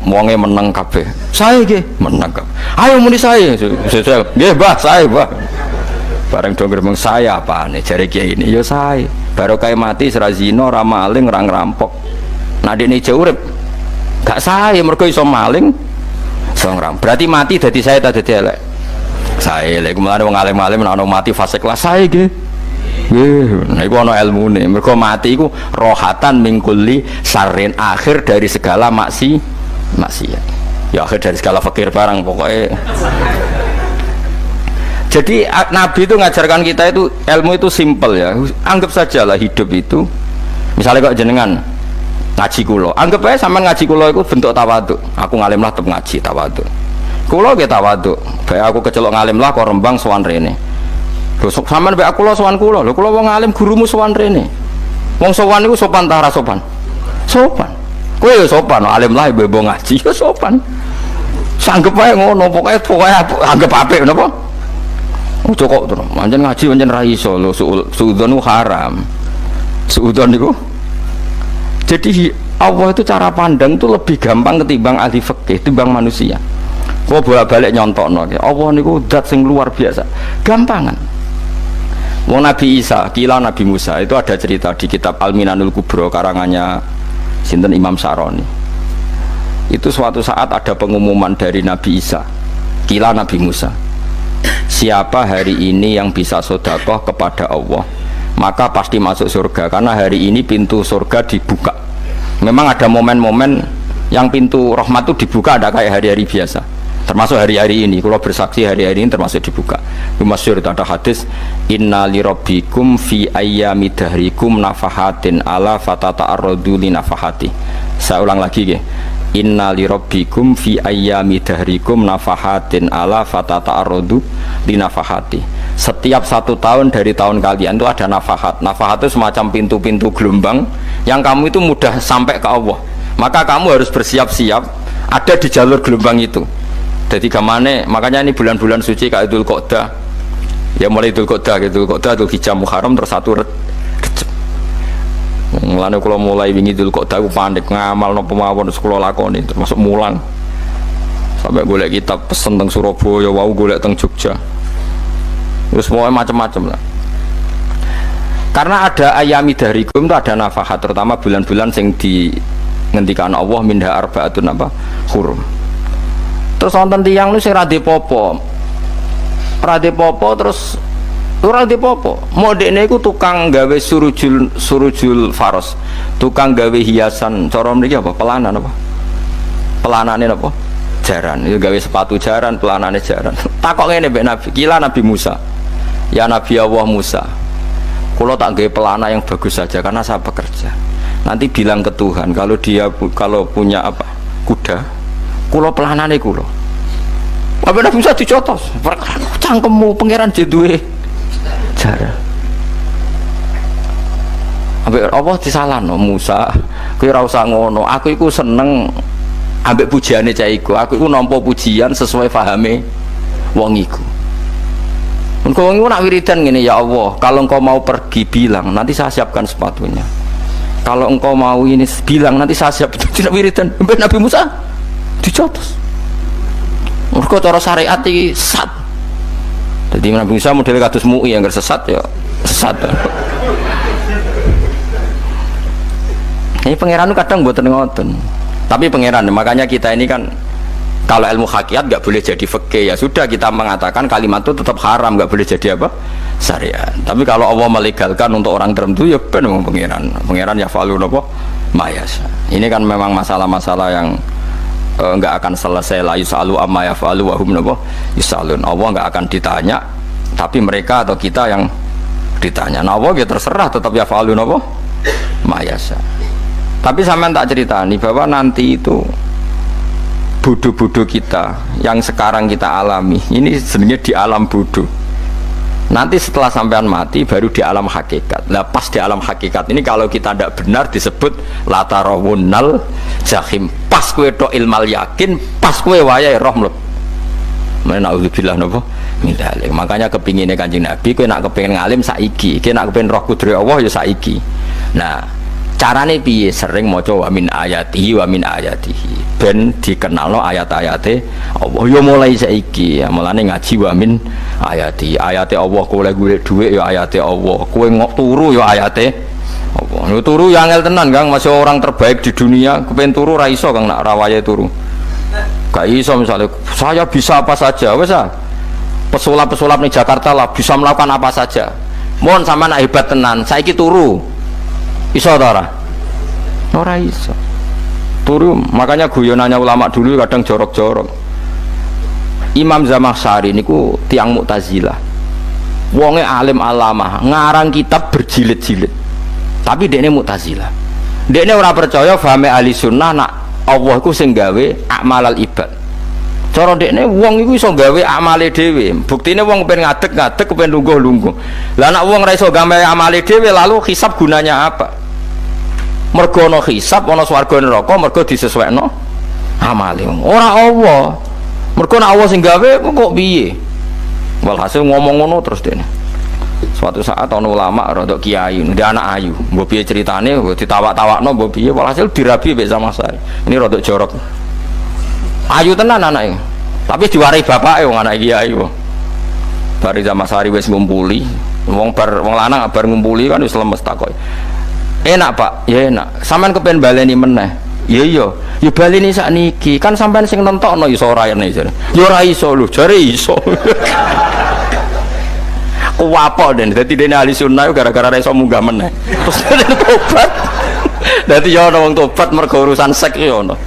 wonge meneng kabeh. Saya nggih meneng kabeh. Ayo muni saya. Nggih, Mbah, saya, Mbah. Bareng do gremeng saya apane jare kiai ini ya saya. Baru kae mati ora zina, ora maling, ora ngerampok. Nah dene jauh urip. Gak saya mergo iso maling, iso ngerampok. Berarti mati dadi saya ta dadi elek. Saya lek mulane wong alim-alim nek ana mati fase kelas saya nggih. Nggih, nah iku ana ilmune. Mergo mati iku rohatan mingkuli sarin, akhir dari segala maksiat. Ya akhir dari segala fakir barang pokoknya. Jadi Nabi itu ngajarkan kita itu ilmu itu simpel ya. Anggap saja lah hidup itu. Misalnya kok jenengan ngaji kulo, anggap aja sampean ngaji kulo itu bentuk tawaduk. Aku ngalim lah tetep ngaji tawaduk. Kulo ge tawaduk. Bae aku kecelok ngalim lah kok rembang sowan rene. Lho sampean bae aku lo sowan kulo. Lho kulo wong ngalim gurumu sowan rene. Wong sowan niku sopan ta ora sopan? Sopan. Kowe ya sopan, alim lah ibu ngaji ya sopan. Sanggep ae ngono, pokoknya anggap apik napa? Ojo kok terus, pancen ngaji pancen ra iso lho, suudzon haram. Suudzon niku. Jadi Allah itu cara pandang itu lebih gampang ketimbang ahli fikih, timbang manusia. Kok bolak-balik nyontokno, Allah niku zat sing luar biasa. Gampangan. Wong Nabi Isa, kila Nabi Musa itu ada cerita di kitab Al-Minanul Kubro karangannya sinten Imam Saroni. Itu suatu saat ada pengumuman dari Nabi Isa, kila Nabi Musa. Siapa hari ini yang bisa sedekah kepada Allah, maka pasti masuk surga, karena hari ini pintu surga dibuka. Memang ada momen-momen yang pintu rahmat itu dibuka, ada kayak hari-hari biasa. Termasuk hari-hari ini, kalau bersaksi hari-hari ini termasuk dibuka. Masyhur itu ada hadis, inna li rabbikum fi ayyami dahrikum nafahatin ala fatata'arradu li nafahati. Saya ulang lagi ya, inna li rabbikum fi ayyami dahrikum nafahatin ala fatata'arradu li nafahati. Setiap 1 tahun dari tahun kalian itu ada nafahat. Nafahat itu semacam pintu-pintu gelombang yang kamu itu mudah sampai ke Allah. Maka kamu harus bersiap-siap ada di jalur gelombang itu. Jadi gamane, makanya ini bulan-bulan suci kayak Dzul Qa'dah. Ya mulai Dzul Qa'dah, Dzul Qa'dah, Dzul Hijjah, Muharram terus 1 Rejab. Mulane kula mulai wingi Dzul Qa'dah aku panik ngamal napa mawon terus kula lakoni termasuk mulang. Sampai golek kitab pesen teng Surabaya, wau golek teng Jogja. Terus semuanya macam-macam lah. Karena ada ayami dahrikum itu ada nafahat, terutama bulan-bulan yang di ngendikan Allah minha arbaatun apa hurum. Terus wonten tiyang lu sing rade popo terus rade popo modene iku tukang gawe surujul faros, tukang gawe hiasan cara mriki apa pelanane apa jaran, itu gawe sepatu jaran, pelanane jaran. Takok ngene mbek Nabi, kila Nabi Musa, ya Nabi Allah Musa, kalau tak gawe pelana yang bagus saja karena saya bekerja. Nanti bilang ke Tuhan kalau punya apa kuda, kulo pelanane kulo. Apa Nabi Musa dicotos? Cangkemmu pangeran jeduwe jaran. Apa disalahno Musa? Kowe ora usah ngono. Aku iku seneng ambek pujiane cah iku. Aku iku nampa pujian sesuai pahame wong iku. Engko wong iku nak wiridan ngene, ya Allah, kalau engkau mau pergi bilang, nanti saya siapkan sepatunya. Kalau engkau mau ini bilang, nanti saya siap. Tidak wiridan. Mbek Nabi Musa dicotos. Mergo cara syariat iki sesat. Dadi Nabi Musa model kados MUI yang sesat ya sesat. Ini pangeran kadang mboten ngoten. Tapi pangeran, makanya kita ini kan kalau ilmu hakikat nggak boleh jadi fikih, ya sudah kita mengatakan kalimat itu tetap haram, nggak boleh jadi apa? Syariat. Tapi kalau Allah melegalkan untuk orang tertentu ya benar pangeran ya falu apa? Mayasa. Ini kan memang masalah-masalah yang nggak akan selesai, la yusalu amma yafalu wa hum yusalun. Allah nggak akan ditanya, tapi mereka atau kita yang ditanya. Nah, Allah ya terserah tetap ya falu apa? Mayasa. Tapi sampean tak ceritani bahwa nanti itu bodoh-bodoh kita yang sekarang kita alami ini sebenarnya di alam bodoh. Nanti setelah sampean mati baru di alam hakikat. Nah pas di alam hakikat ini kalau kita tidak benar disebut latarawunnal jahim. Pas kue do ilmal yakin, pas kue wayai roh mleb. Menauzubillah napa min dzalik. Makanya kepingine Kanjeng Nabi kowe nak kepengin ngalim saiki, kowe nak kepengin roh kudrat Allah ya saiki. Nah, carane piye? Sering maca wa min ayatihi wa min ayatihi ben dikenalno ayat-ayate Allah ya mulai saiki ya mulane ngaji wa min ayati ayate Allah kowe golek dhuwit ya ayate Allah kowe turu ya ayate Allah yo turu ya angel tenan Kang masih orang terbaik di dunia kepen turu ra iso Kang nak rawaye turu gak iso misalnya saya bisa apa saja wis ah pesulap-pesulap di Jakarta lah bisa melakukan apa saja mohon sama nak hebat tenan saiki turu iso ta ora iso turu. Makanya guyonannya ulama dulu kadang jorok-jorok. Imam Zamakhsyari niku tiang Mu'tazilah wonge alim alamah ngarang kitab berjilid-jilid tapi dekne Mu'tazilah dekne ora percaya fahame ahli sunnah nak Allah iku sing gawe amalal ibad cara dekne wong iku iso gawe amale dhewe buktine wong kepen ngadeg-ngadeg kepen lungguh-lungguh lah nek wong ora iso gawe amale dhewe lalu hisab gunanya apa? Mergo ana hisab ana swarga neraka mergo disesuaikno amale ora Allah mergo nek Allah sing gawe kok piye walhasil ngomong ngono terus dene suatu saat ana ulama rada kiai ndek anak ayu mbok piye ceritane ditawak-tawakno mbok piye walhasil dirabi mek Zamakhsyari ini rada jorok ayu tenan anake tapi diwarai bapake wong anak kiai kok bari Zamakhsyari wis ngumpuli wong lanang bar ngumpuli kan wis lemes takoki enak Pak, ya enak. Sampean kepen baleni meneh. Ya iya, ya baleni sakniki. Kan sampean sing nentokno iso ora rene jare. Ya ora iso lho, jare iso. Kuwapok den. Dadi dene ahli sunnah gara-gara ora iso munggah meneh. Terus tobat. Dadi ya ana wong tobat mergo urusan sek ya ono.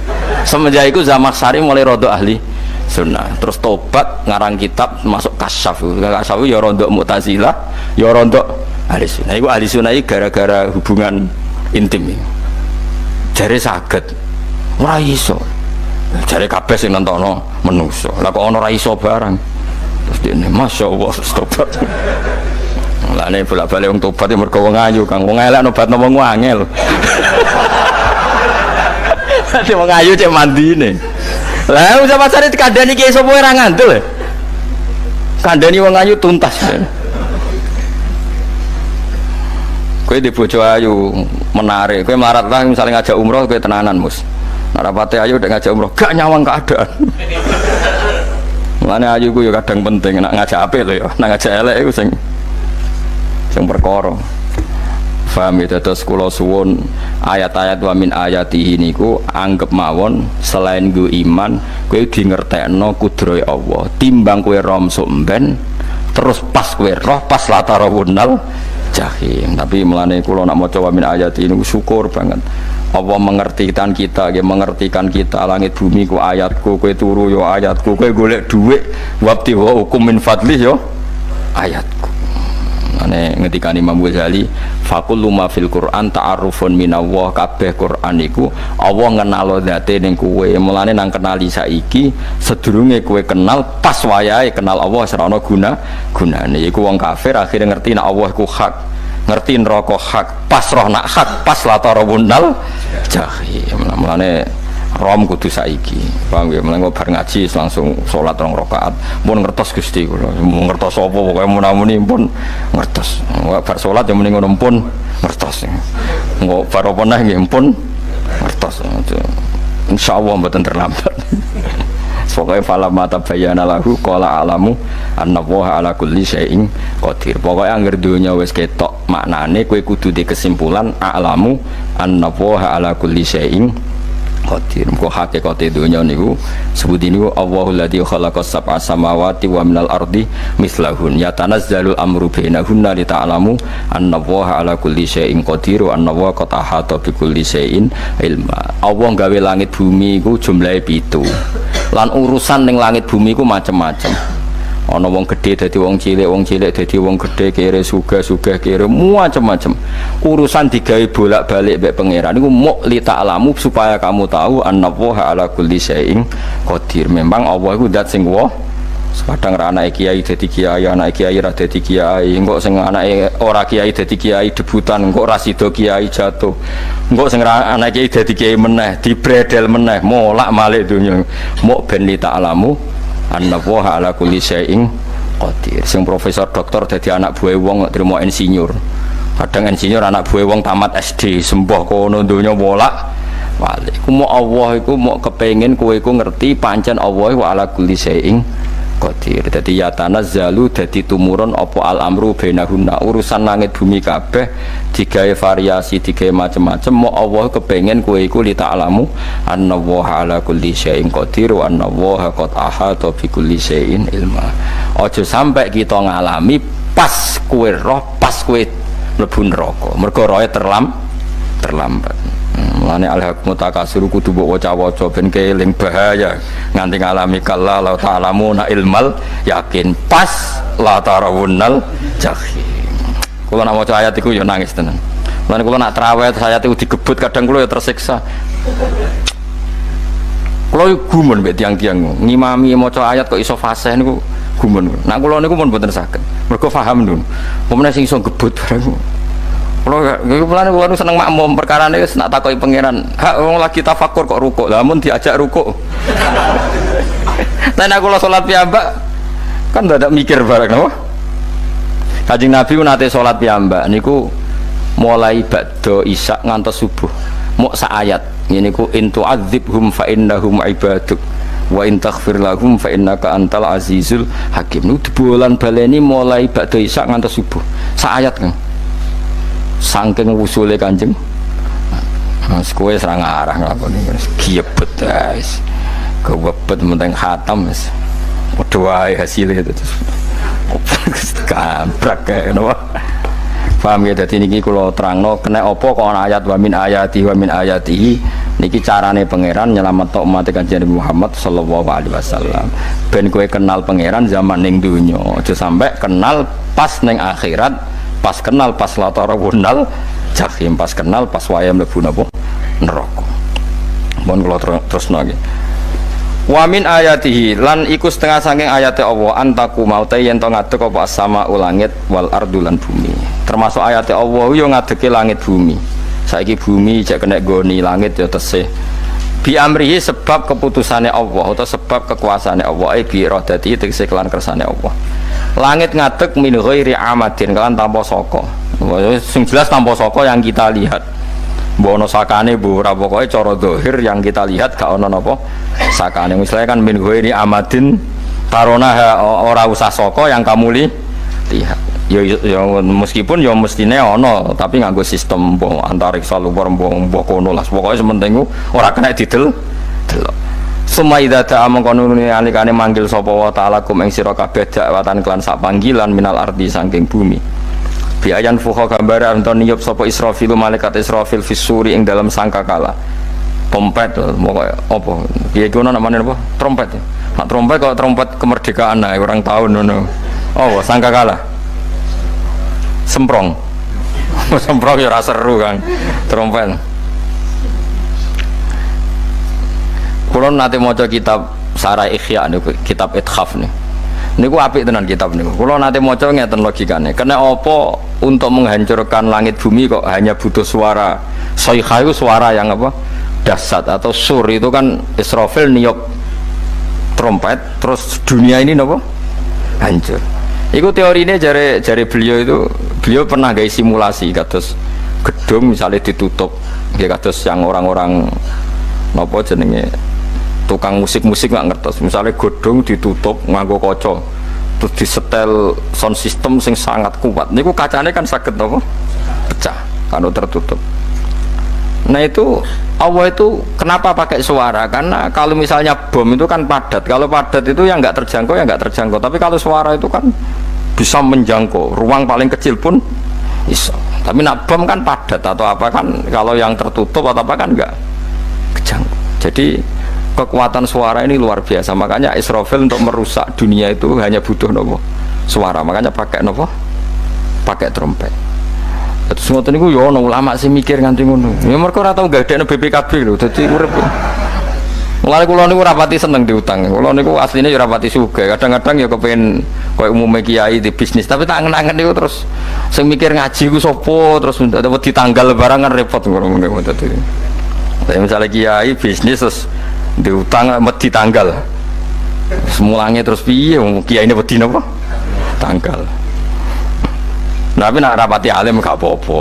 Semenjak iku Zamakhsyari mulai rada ahli sunnah. Terus tobat ngarang kitab masuk kasyaf. Kasyaf ya rada Mu'tazilah, ya rada ahli sunnah. Iku ahli sunnah gara-gara hubungan intim ini jare saged ora iso jare kabeh sing nontono menungso lah kok ana ora iso barang terus dene masyaallah tobat lah nek bolak-balik wong tobat ya mergo wong ayu Kang wong elek nobatno wong angel dadi wong ayu cek mandine lah usah pasare dikandani ki sapa ora ngandel kandani wong ayu tuntas kowe di bojo ayu menarik kowe melarat lah misalnya ngajak umroh kowe tenanan mus narapate ayu udah ngajak umroh gak nyawang keadaan mulane ayu ku ya kadang penting nak ngajak apik lho ya nak ngajak elek iku sing perkara paham ya terus kula suwun ayat-ayat wa min ayatihi niku anggap mawon selain go iman kowe di ngertekno kudrohe Allah timbang kowe romsuk mben terus pas kowe roh pas latarawunnal jahim. Tapi melane kula nak maca wa min ayati ini syukur banget Allah mengertikan kita mengertikan kita langit bumi ku ayatku kowe turu yo ayatku kowe golek dhuwit wabti wa hukum min fadlih yo ayatku ane ngendikan Imam Ghazali faqullu ma fil Qur'an ta'arufun minallah kabeh Qur'an iku Allah ngenalo zate ning kowe mulane nang kenali saiki sedurunge kowe kenal pas wayahe kenal Allah serana gunane iku wong kafir akhirnya ngerti nek Allah iku hak ngerti neraka hak pas roh nak hak pas latarawunnal jahim mulane rom kudu saiki paham ya mulane bar ngaji langsung salat 2 rakaat pun ngertos Gusti kula mau ngertos apa pokoke munamuni pun ngertos bar salat ya muni ngono pun ngertos engko bar apa neh nggih pun ngertos insyaallah mboten terlambat Pokoke falamma tabayyana lahu qala a'lamu annallaha ala kulli syai'in qadir. Pokoke anggere donya wis ketok maknane kowe kudu di kesimpulan a'lamu annallaha ala kulli syai'in qadir. Muga hakikate donya niku sebut niku Allahul ladzi khalaqas sab'a samawati wa minal ardi mislahun yatanazzalul amru bainahunna lita'lamu annallaha ala kulli syai'in qadir wa annallaha qad ahata bi kulli syai'in ilma. Allah gawe langit bumi iku jumlahe 7. Lan urusan ning langit bumi iku macam-macam. Ana wong gedhe dadi wong cilik dadi wong gedhe, kere sugih kere macam-macam. Urusan digawe bolak-balik mbek pangeran niku muk li ta'lamu supaya kamu tahu annallaha ala kulli syai'in qadir. Memang Allah iku zat sing wa kadang ra anake kiai dadi kiai, anake kiai ra dadi kiai, engko sing anake ora kiai dadi kiai debutan, engko ra sida kiai jatuh. Engko sing ra anake kiai dadi kiai meneh, dibredel meneh, molak-malik donya. Muk ben li ta'lamu annallaha ala kulli syai'in qadir. Sing profesor doktor dadi anak buah wong trimo insinyur. Kadang insinyur anak buah wong tamat SD, sembah kono donya bolak balik. Iku mau Allah iku mau kepengin kowe iku ngerti pancen Allah wa ala kulli syai'in qadir. Dadi ya tanazzalu dadi tumurun apa al amru bainahunna. Urusan langit bumi kabeh digawe variasi, digawe macam-macam. Mau Allah kepengin kowe iku li ta'lamu annallaha ala kulli syai'in qadir wa annallaha qad ahata bi kulli syai'in ilma. Aja sampai kita ngalami pas kowe roh, pas kowe mlebu neraka. Mergo roe terlambat. Mulane al-haqmu takasuru kudu mbok waca-waca ben keling bahaya nganti ngalami kala la ta'lamuna ilmal yakin pas la tarawunnal jahim. Kula nak maca ayat iku ya nangis tenan. Mulane kula nak traweh ayat iku digebut kadang kula ya tersiksa. Kula gumun mbek tiang-tiang ngimami maca ayat kok iso fasih niku gumun. Nak kula niku pun mboten saged. Mergo paham lho. Pemene sing iso gebut bareng. Kalau seneng makmum perkara ini nak takoki pangeran, hak wong lagi tafakur kok rukuk, namun diajak rukuk. Nah aku sholat piyambak kan tidak mikir bareng, no? Kanjeng Nabi nate sholat piyambak, niku mulai ba'da isya ngantos subuh, mau saayat, ini ku intu adzibhum fa innahum ibaduk, wa in taghfir lahum fa innaka antal azizul hakim. Niku bulan baleni mulai ba'da isya ngantos subuh, saayat kan. Saking usule Kanjeng Mas kowe serang arah nglakoni giebet guys. Kewebet menteng khatam wis. Padha wae hasilnya terus. Kabrak kae napa. Paham ya dadi niki kula terangno kena apa kok ana ayat wa min ayatihi niki carane pangeran nyelametno umat Kanjeng Muhammad sallallahu alaihi wasallam. Ben kowe kenal pangeran zaman ning donya, aja sampai kenal pas ning akhirat. Pas kenal pas latarawunal jahim, pas kenal pas waya mlebu napa neraka. Mohon kula terusno nggih. Wa min ayatihi lan iku setengah saking ayate Allah antaku maute yen to ngadeg apa sama langit wal ardu lan bumi. Termasuk ayate Allah yo ngadege langit bumi. Saiki bumi jek kena goni langit ya tesih. Bi amrihi sebab keputusane Allah atau sebab kekuasaane Allah bi iradati tegese kelan kersane Allah. Langit ngadeg min ghairi amadin kan tanpa saka. Sing jelas tanpa saka yang kita lihat. Mbok ono sakane mbok ora pokoke cara zahir yang kita lihat gak ono napa sakane. Misalnya kan min ghairi amadin tarona ora usah saka yang kamu lihat. Ya meskipun ya mestine ono tapi nganggo sistem mbok antariksa luar mbok kono lah. Pokoke sementing ora kena didel delok. Sumaida ta mangkono alikane manggil sapa wa ta'ala kum ing sira kabeh dakwatan kelan sak panggilan minal ardi saking bumi. Biayan fuha gambar anton niyup sapa Israfil malaikat Israfil fisuri ing dalam sangkakala. Trompet pokoke apa? Piye kono namane apa? Trompet. Nek trompet kok trompet kemerdekaan ae orang tahun ngono. Oh, sangkakala. Semprong. Semprong ya ora seru kan. Trompet. Kalau nanti mau kitab Sarai Ikhya niku kitab Ithaf nih. Niku apik tenan kitab niku. Kalau nanti mau ngeten logikane. Karena apa untuk menghancurkan langit bumi kok hanya butuh suara. Sayha itu suara yang apa? Dahsyat atau sur itu kan Israfil niup trompet terus dunia ini napa? Hancur. Iku teorinya jari beliau pernah gawe simulasi kados gedung misalnya ditutup kayak kados yang orang-orang napa jenenge tukang musik nggak ngertos. Misalnya godhong ditutup nganggo kaca, terus disetel sound system sing sangat kuat. Niku kacanya kan sakit apa? Pecah kalau tertutup. Nah itu Allah itu kenapa pakai suara? Karena kalau misalnya bom itu kan padat. Kalau padat itu yang nggak terjangkau ya nggak terjangkau. Tapi kalau suara itu kan bisa menjangkau. Ruang paling kecil pun bisa. Tapi nak bom kan padat atau apa kan? Kalau yang tertutup atau apa kan nggak kejangkau. Jadi kekuatan suara ini luar biasa. Makanya Israfil untuk merusak dunia itu hanya butuh nopo suara. Makanya pakai nopo, pakai trompet. Terus ngoten niku ya ana ulama sing mikir nganti ngono. Ya mergo ora tau gadekno BPKB lho. Dadi urip. Mulane kula niku ora pati seneng diutang. Kula niku asline ya ora pati sugih. Kadang-kadang ya kepengin koyo umume kiai di bisnis, tapi tak angen-angen niku terus sing mikir ngaji ku sapa, terus wedi tanggal barang kan repot ngono dadi. Tapi misalnya kiai bisnis terus diutang wedi tanggal. Semulange terus piye wong kiai ini wedi napa? Tanggal. Tapi nak rapati alim gak apa-apa,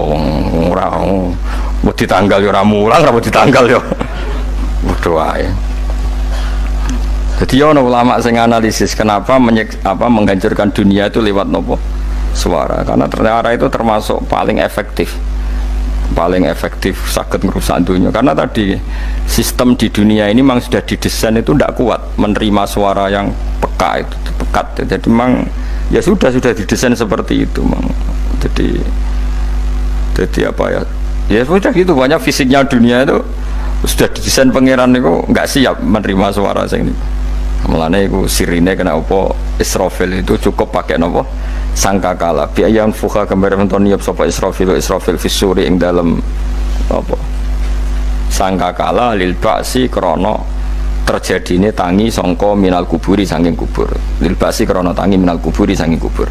ora wedi tanggal ya ora mulang, ora wedi tanggal ya bodo wae. Jadi ana ulama sing analisis kenapa menghancurkan dunia itu lewat nopo? Suara. Karena ternyata itu termasuk paling efektif sakit merusak dunia. Karena tadi sistem di dunia ini memang sudah didesain itu tidak kuat menerima suara yang pekat itu pekat. Jadi memang ya sudah didesain seperti itu memang. Jadi apa ya sudah gitu, banyak fisiknya dunia itu sudah didesain pangeran itu nggak siap menerima suara sing ini. Mulane iku sirine kena apa Israfil itu cukup pakai nopo sangkakala biayan fuha gambar menton niap sapa Israfil fisuri ing dalam apa sangkakala lil ba'si krana terjadine tangi sangka minal kuburi saking kubur lil ba'si krana tangi minal kuburi saking kubur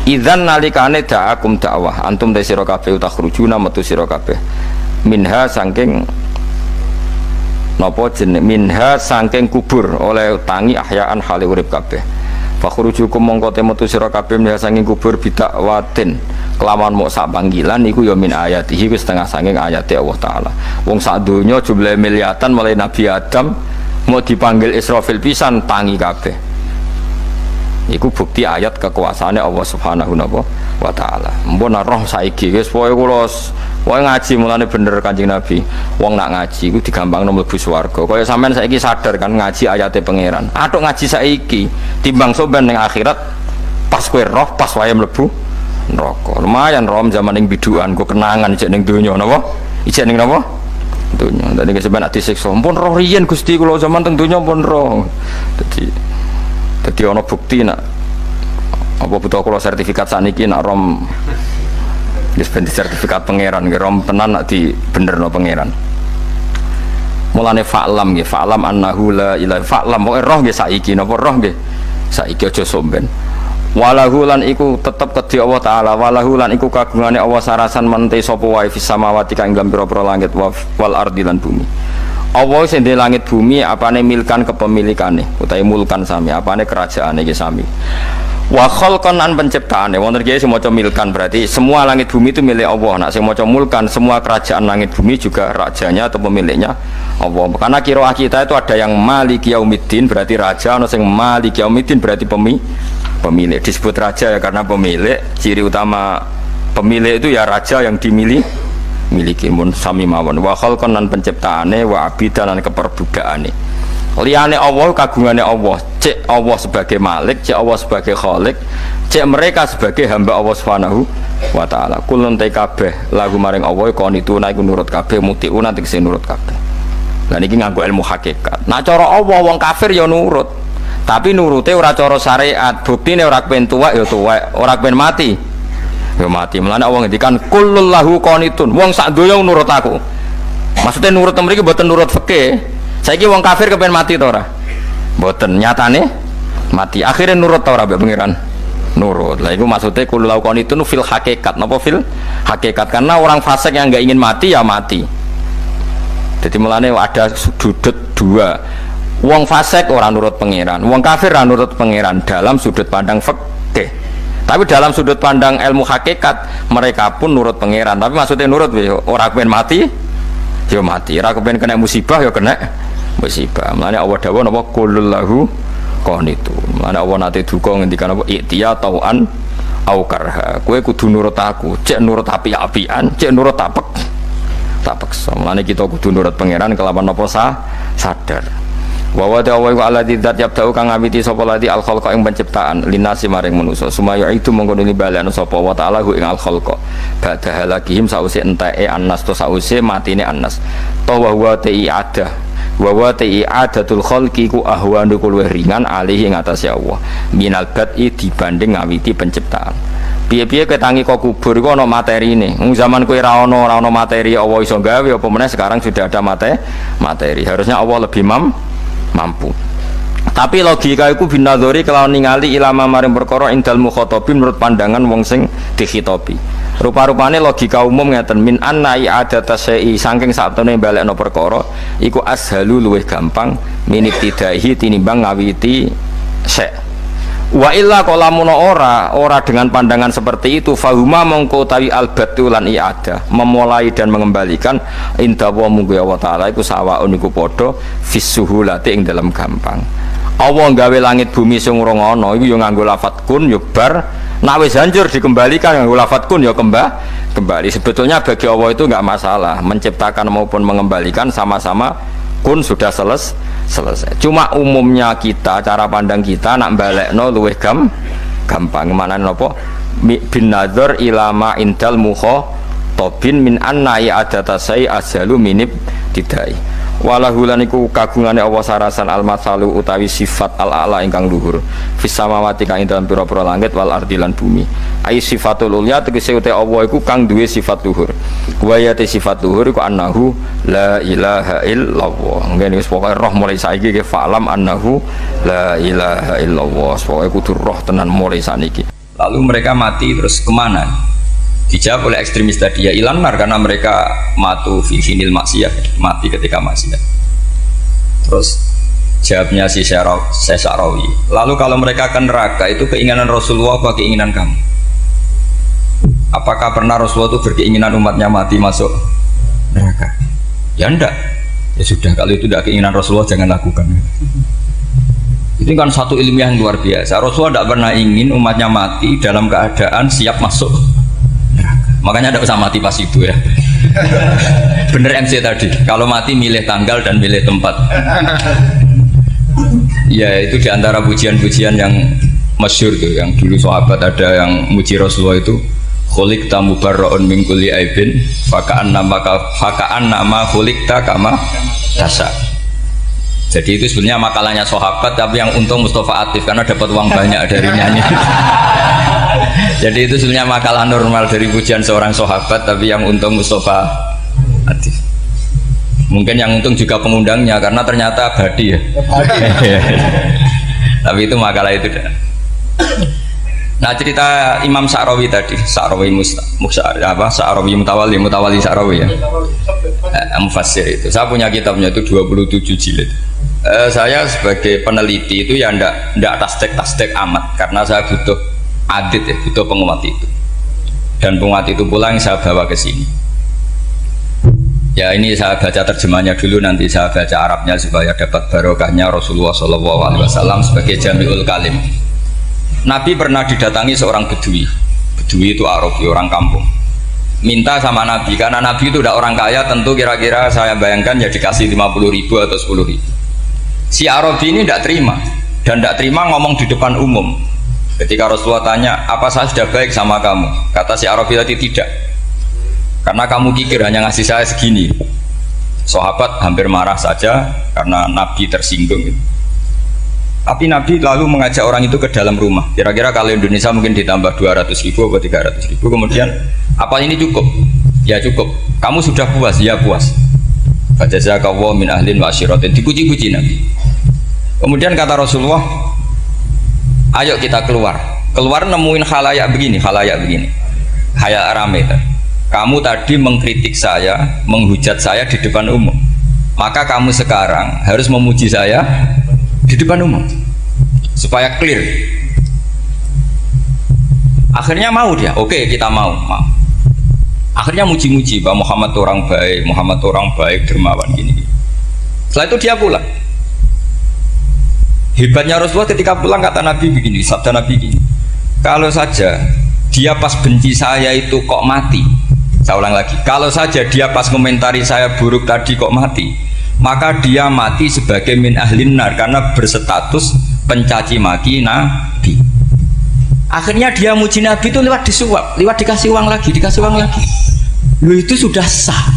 idzan nalikane da'akum dakwah antum te sira kabeh takhrujuna metu sira kabeh minha saking napa jeneng minha saking kubur oleh tangi ahyaan hale urip kabeh fakhrujukum mongko metu sira kabeh minha saking kubur bidakwatin kelawan mok sak panggilan iku ya min ayatihi wis setengah saking ayate Allah taala wong sak donya jumlahe miliatan mulai Nabi Adam mau dipanggil Israfil pisan tangi kabeh iku bukti ayat kekuasaane Allah Subhanahu wa taala. Mpun roh saiki wis pokoke kula ngaji mulane bener Kanjeng Nabi. Wong nak ngaji iku digampangno mlebu swarga. Kaya sampean saiki sadar kan ngaji ayate pangeran. Atuk ngaji saiki timbang soben ning akhirat pas kowe roh pas wae mlebu neraka. Lumayan rom zaman ning bidukan kok kenangan jek ning donya napa? Ijek ning napa? Donya. Dadi sampean nak disiksa. Mpun roh riyen Gusti kula zaman teng donya pun roh. Dadi ana bukti nak apa butuh kalau sertifikat saniki nak rom wis ben sertifikat pangeran nggih rom tenan nak di benerno pangeran. Mulane fa'lam nggih fa'lam annahu la ilaha fa'lam pokoke roh nggih saiki napa roh nggih saiki aja somben. Walahu lan iku tetep kedhi Allah taala walahu lan iku kagungane Allah sarasan mente sapa wae fis samawati kang ing pira-pira langit wal ardi lan bumi. Allah sing di langit bumi apane milkan kepemilikane utawi mulkan sami apane kerajaane iki sami wa khalqan an penciptaane wonten kiye sing maca milkan berarti semua langit bumi itu milik Allah. Nak sing maca mulkan semua kerajaan langit bumi juga rajanya atau pemiliknya Allah. Karena qiraah kita itu ada yang maliki yaumiddin berarti raja, ana sing maliki yaumiddin berarti pemilik. Disebut raja ya karena pemilik, ciri utama pemilik itu ya raja yang miliki mun sami mawon wa khalqan lan penciptaane wa abidan lan keperbudakane liyane Allah kagungane Allah cek Allah sebagai malik cek Allah sebagai khalik cek mereka sebagai hamba Allah Subhanahu wa taala kulun te kabeh lagu maring Allah kon itu naik nurut kabeh mutiuna tegese nurut kabeh lan iki nganggo ilmu hakikat nah cara Allah wong kafir ya nurut tapi nurute ora cara syariat buktine ora kepen tuwek ya tuwek ora kepen mati ya mati. Mulane Allah ngendikan kullul lahu qanitun wong sak donya nurut aku maksudnya nurut mriki mboten nurut fikih saiki wong kafir kepen mati to ora mboten nyatane mati akhirnya nurut to ora mbek pangeran nurut lah iku maksudnya kullul lahu qanitun fil hakikat napa fil hakikat karena orang fasik yang enggak ingin mati ya mati jadi mulane ada sudut dua wong fasik ora nurut pangeran wong kafir ora nurut pangeran dalam sudut pandang fikih. Tapi dalam sudut pandang ilmu hakikat mereka pun nurut pangeran. Tapi maksudnya nurut orang kepen mati, ya mati. Orang kepen kena musibah, ya kena musibah. Mulane Allah dawuh napa qul lahu qanitu. Mulane Allah nate duka ngendikan apa iktiya tauan au karha. Kowe kudu nurut aku, cek nurut api-apian, cek nurut tapek. Tapeksa. Mulane kita kudu nurut pangeran kelawan napa sadar. Wa wa ta'ala wa alladzi dzat yabda'u kang ngawiti sapa lati al khalqa ing penciptaan linasi maring manusa sumaya itu mengko nibalen sapa wa ta'ala ing al khalqa badha halakihim sause enteke annas to sause matine annas to wa wa ta'i adatul khalqi ku ahwanu luwih ringan alih ing atase Allah minal bad'i dibanding ngawiti penciptaan. Piye-piye ketangi kok kubur iku ana materine. Zaman kowe ra ana materi Allah iso gawe apa meneh sekarang sudah ada materi. Harusnya Allah lebih mampu. Tapi logika iku binadzori kelawan ningali ilama maring perkara indal mukhatabin menurut pandangan wong sing dikhitobi. Rupa-rupane logika umum ngeten min anna i'adata syai'i saking satune balekno perkara iku ashalu luwih gampang minibtidaihi tinimbang ngawiti syai'. Wa illa qalamuna ora dengan pandangan seperti itu fahuma mongko tawi albatu lan i'adah memulai dan mengembalikan inda wa munggu Allah taala iku sawaun iku padha fisuhulati ing dalam gampang. Allah gawe langit bumi sing ora ana iku ya nganggo lafat kun ya bar nek wis hancur dikembalikan nganggo lafat kun ya kembali. Sebetulnya bagi Allah itu enggak masalah menciptakan maupun mengembalikan sama-sama kun sudah selesai. Cuma umumnya kita cara pandang kita nak balekno luwih gampang manane napa bin nadzar ilama indal mukhatabin min anna i'adata sai azalu minib tidai walahu lan iku kagungane Allah sarasan al-masalu utawi sifat al-a'la ingkang luhur fis samawati kang ing dalam pira-pira langit wal ardi lan bumi ai sifatul ulya tegese uta Allah iku kang duwe sifat luhur wayate sifat luhur iku annahu la ilaha illallah ngene wis pokoke roh mulai saiki ke falam annahu la ilaha illallah pokoke kudu roh tenan mulai saniki. Lalu mereka mati terus kemana? Dijawab oleh ekstremis tadi ya ilan nar karena mereka matu fi hinil maksiyah mati ketika maksiat. Terus jawabnya si Syarawi lalu kalau mereka akan neraka itu keinginan Rasulullah apa keinginan kamu? Apakah pernah Rasulullah itu berkeinginan umatnya mati masuk neraka? Ya enggak. Ya sudah kalau itu tidak keinginan Rasulullah jangan lakukan. Itu kan satu ilmiah yang luar biasa. Rasulullah tidak pernah ingin umatnya mati dalam keadaan siap masuk. Makanya tidak usah mati pas itu ya. Bener MC tadi. Kalau mati milih tanggal dan milih tempat. Ya itu diantara pujian-pujian yang masyhur tuh. Yang dulu sahabat ada yang muji Rasulullah itu. Khuliqta mubarra'un min kulli aibin faka'an nama khuliqta kama tasa. Jadi itu sebenarnya makalahnya sahabat tapi yang untung Mustafa Atif karena dapat uang banyak dari nyanyi. Jadi itu sebenarnya makalah normal dari pujian seorang sahabat tapi yang untung Mustafa Atif. Mungkin yang untung juga pengundangnya karena ternyata abadi ya. Tapi itu makalah itu. Nah cerita Imam Syarawi tadi, Syarawi Syarawi Mutawali Syarawi ya. Mufassir itu. Saya punya kitabnya itu 27 jilid. Saya sebagai peneliti itu ya ndak tasdek amat karena saya butuh adit ya, butuh penguat itu. Dan penguat itu pula yang saya bawa ke sini. Ya ini saya baca terjemahnya dulu nanti saya baca Arabnya supaya dapat barokahnya Rasulullah SAW sebagai Jami'ul Kalim. Nabi pernah didatangi seorang bedui. Bedui itu Arabi, orang kampung. Minta sama Nabi, karena Nabi itu udah orang kaya, tentu kira-kira saya bayangkan ya dikasih 50.000 atau 10.000. Si Arabi ini tidak terima, dan tidak terima ngomong di depan umum. Ketika Rasulullah tanya, apa saya sudah baik sama kamu? Kata si Arabi tadi tidak. Karena kamu kikir hanya ngasih saya segini. Sahabat hampir marah saja karena Nabi tersinggung. Tapi Nabi lalu mengajak orang itu ke dalam rumah. Kira-kira kalau Indonesia mungkin ditambah 200.000 atau 300.000. Kemudian apa ini cukup? Ya cukup. Kamu sudah puas? Ya puas. Fajazakallahu min ahlin wa asyiratin. Dipuji-puji Nabi. Kemudian kata Rasulullah, ayo kita keluar. Keluar nemuin khalayak begini. Khalayak rame. Kamu tadi mengkritik saya, menghujat saya di depan umum. Maka kamu sekarang harus memuji saya di depan umum supaya clear. Akhirnya mau dia, oke kita mau. Akhirnya muji-muji bahwa Muhammad orang baik dermawan gini. Setelah itu dia pulang. Hebatnya Rasulullah ketika pulang kata Nabi begini, sabda Nabi begini, kalau saja dia pas benci saya itu kok mati, saya ulang lagi, kalau saja dia pas komentari saya buruk tadi kok mati, maka dia mati sebagai min ahlin nar karena berstatus pencaci maki Nabi. Akhirnya dia muji Nabi itu lewat disuap, lewat dikasih uang lagi. Lu itu sudah sah.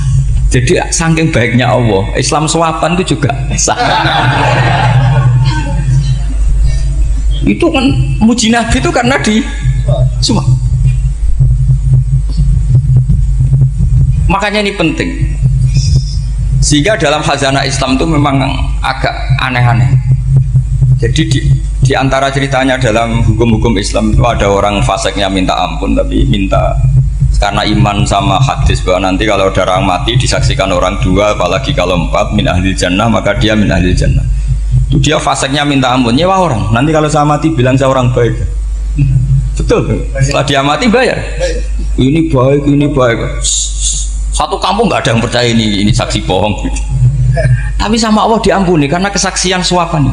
Jadi saking baiknya Allah, Islam suapan itu juga sah. Itu kan muji Nabi itu karena di suap. Makanya ini penting. Sehingga dalam khazanah Islam itu memang agak aneh-aneh. Jadi di antara ceritanya dalam hukum-hukum Islam itu ada orang fasiknya minta ampun, tapi minta karena iman sama hadis bahwa nanti kalau ada orang mati disaksikan orang dua, apalagi kalau empat min ahlil jannah, maka dia min ahlil jannah. Itu dia fasiknya minta ampun, nyewa orang. Nanti kalau saya mati bilang saya orang baik. Betul. Setelah dia mati bayar. Ini baik, ini baik. Satu kampung nggak ada yang percaya ini saksi bohong. Tapi sama Allah diampuni karena kesaksian suapan.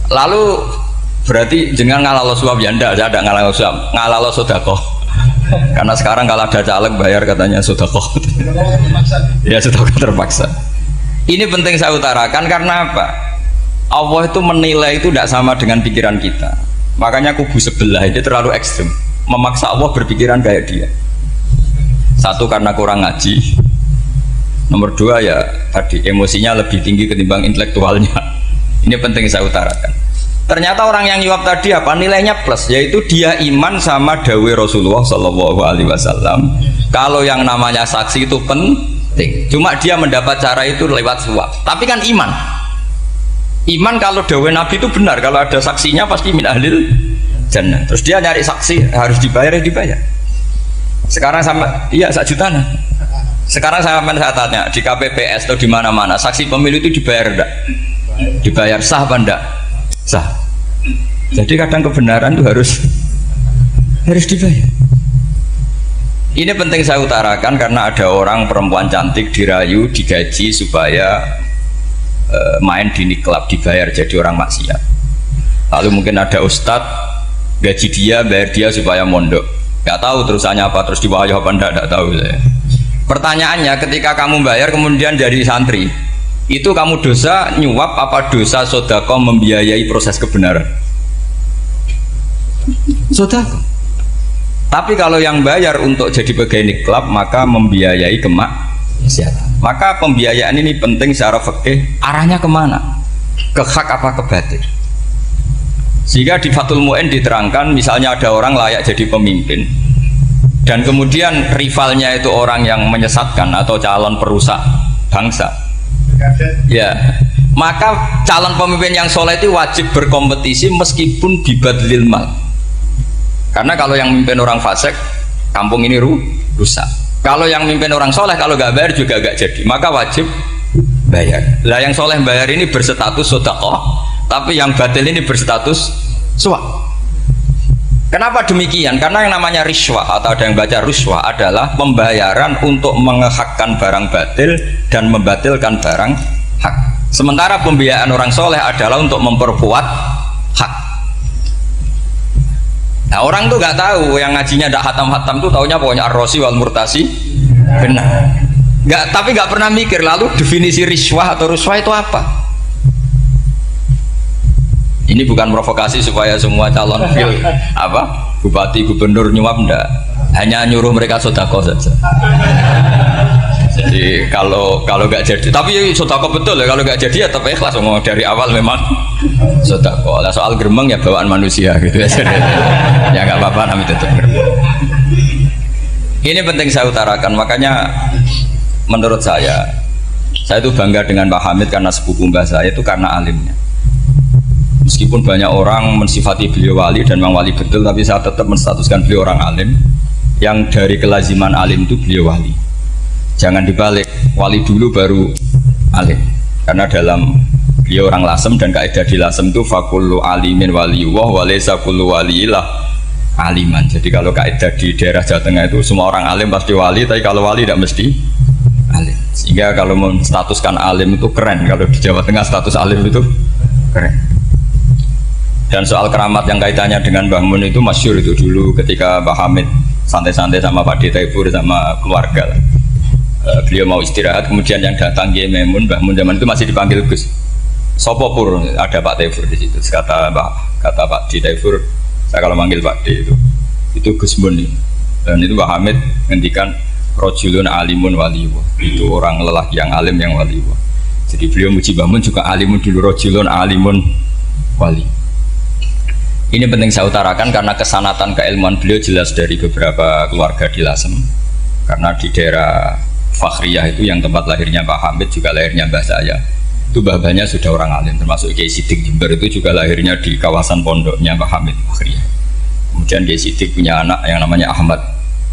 Lalu berarti jangan ngalalo suap ya ndak, saya tidak ngalalo suap, ngalalo sedekah. Karena sekarang kalau ada caleg bayar katanya sedekah. Ya sedekah terpaksa. Ini penting saya utarakan karena apa? Allah itu menilai itu tidak sama dengan pikiran kita. Makanya kubu sebelah itu terlalu ekstrim, memaksa Allah berpikiran kayak dia. Satu karena kurang ngaji. Nomor dua ya tadi emosinya lebih tinggi ketimbang intelektualnya. Ini penting saya utarakan. Ternyata orang yang nyuap tadi apa nilainya plus, yaitu dia iman sama dawai Rasulullah Shallallahu Alaihi Wasallam. Kalau yang namanya saksi itu penting, cuma dia mendapat cara itu lewat suap. Tapi kan iman. Iman kalau dawai Nabi itu benar, kalau ada saksinya pasti min ahlil jannah. Terus dia nyari saksi harus dibayar, ya dibayar. Sekarang sama iya 1 juta nah. Sekarang saya tanya di KPPS atau di mana-mana saksi pemilu itu dibayar enggak? Dibayar sah apa enggak? Sah. Jadi kadang kebenaran itu harus dibayar. Ini penting saya utarakan karena ada orang perempuan cantik dirayu, digaji supaya main di klub, dibayar jadi orang maksiat. Lalu mungkin ada ustadz gaji dia, bayar dia supaya mondok. Gak tahu terusannya apa, terus diwayah apa enggak tahu saya. Pertanyaannya ketika kamu bayar kemudian jadi santri, itu kamu dosa nyuap apa dosa sodako membiayai proses kebenaran? Sodako. Tapi kalau yang bayar untuk jadi pegawai klub maka membiayai kemaksiatan. Maka pembiayaan ini penting secara fikih, arahnya kemana? Ke hak apa ke batil? Sehingga di Fathul Mu'in diterangkan misalnya ada orang layak jadi pemimpin dan kemudian rivalnya itu orang yang menyesatkan atau calon perusak bangsa, ya maka calon pemimpin yang soleh itu wajib berkompetisi meskipun bibadlil mal, karena kalau yang memimpin orang fasik kampung ini rusak. Kalau yang memimpin orang soleh kalau nggak bayar juga nggak jadi, maka wajib bayar. Lah yang soleh bayar ini berstatus sedekah, tapi yang batil ini berstatus suap. Kenapa demikian? Karena yang namanya riswah atau ada yang baca ruswah adalah pembayaran untuk mengehakkan barang batil dan membatilkan barang hak. Sementara pembiayaan orang soleh adalah untuk memperkuat hak. Nah orang tuh nggak tahu, yang ngajinya tidak hatam-hatam tuh taunya pokoknya ar-rosi wal murtasi benar. Tapi nggak pernah mikir lalu definisi riswah atau ruswah itu apa. Ini bukan provokasi supaya semua calon bupati gubernur nyuap, enggak, hanya nyuruh mereka sodako saja. Jadi kalau nggak jadi, tapi sodako betul ya, kalau nggak jadi ya tetap ikhlas, dari awal memang sodako. Soal geremeng ya bawaan manusia gitu ya. Ya nggak apa-apa, namanya tetap geremeng. Ini penting saya utarakan, makanya menurut saya itu bangga dengan Pak Hamid karena sepupu mbah saya itu karena alimnya. Meskipun banyak orang mensifati beliau wali dan memang wali betul, tapi saya tetap menstatuskan beliau orang alim yang dari kelaziman alim itu beliau wali. Jangan dibalik, wali dulu baru alim, karena dalam beliau orang lasem dan kaidah di lasem itu fakullu alimin waliyullah walaysa kullu waliillah aliman. Jadi kalau kaidah di daerah Jawa Tengah itu semua orang alim pasti wali, tapi kalau wali tidak mesti alim. Sehingga kalau menstatuskan alim itu keren. Kalau di Jawa Tengah status alim itu keren. Dan soal keramat yang kaitannya dengan Mbah Mun itu masyhur itu dulu ketika Mbah Hamid santai-santai sama Pak Taifur sama keluarga. Beliau mau istirahat, kemudian yang datang Kiai Maimun, Mbah Mun zaman itu masih dipanggil Gus. Sopo pur, ada Pak Taifur di situ. Kata Pak Taifur, saya kalau manggil Pak D itu Gus Mun. Dan itu Mbah Hamid ngendikan rojulun alimun waliwa, itu orang lelaki yang alim yang waliwa. Jadi beliau muji Mbah Mun juga alimun dulu, rojulun alimun wali. Ini penting saya utarakan karena kesanatan keilmuan beliau jelas dari beberapa keluarga di Lasem. Karena di daerah Fakhriyah itu yang tempat lahirnya Pak Hamid juga lahirnya mbah saya. Itu mbah-mbahnya sudah orang alim, termasuk Kiai Sidik Jember itu juga lahirnya di kawasan pondoknya Pak Hamid Fakhriyah. Kemudian Kiai Sidik punya anak yang namanya Ahmad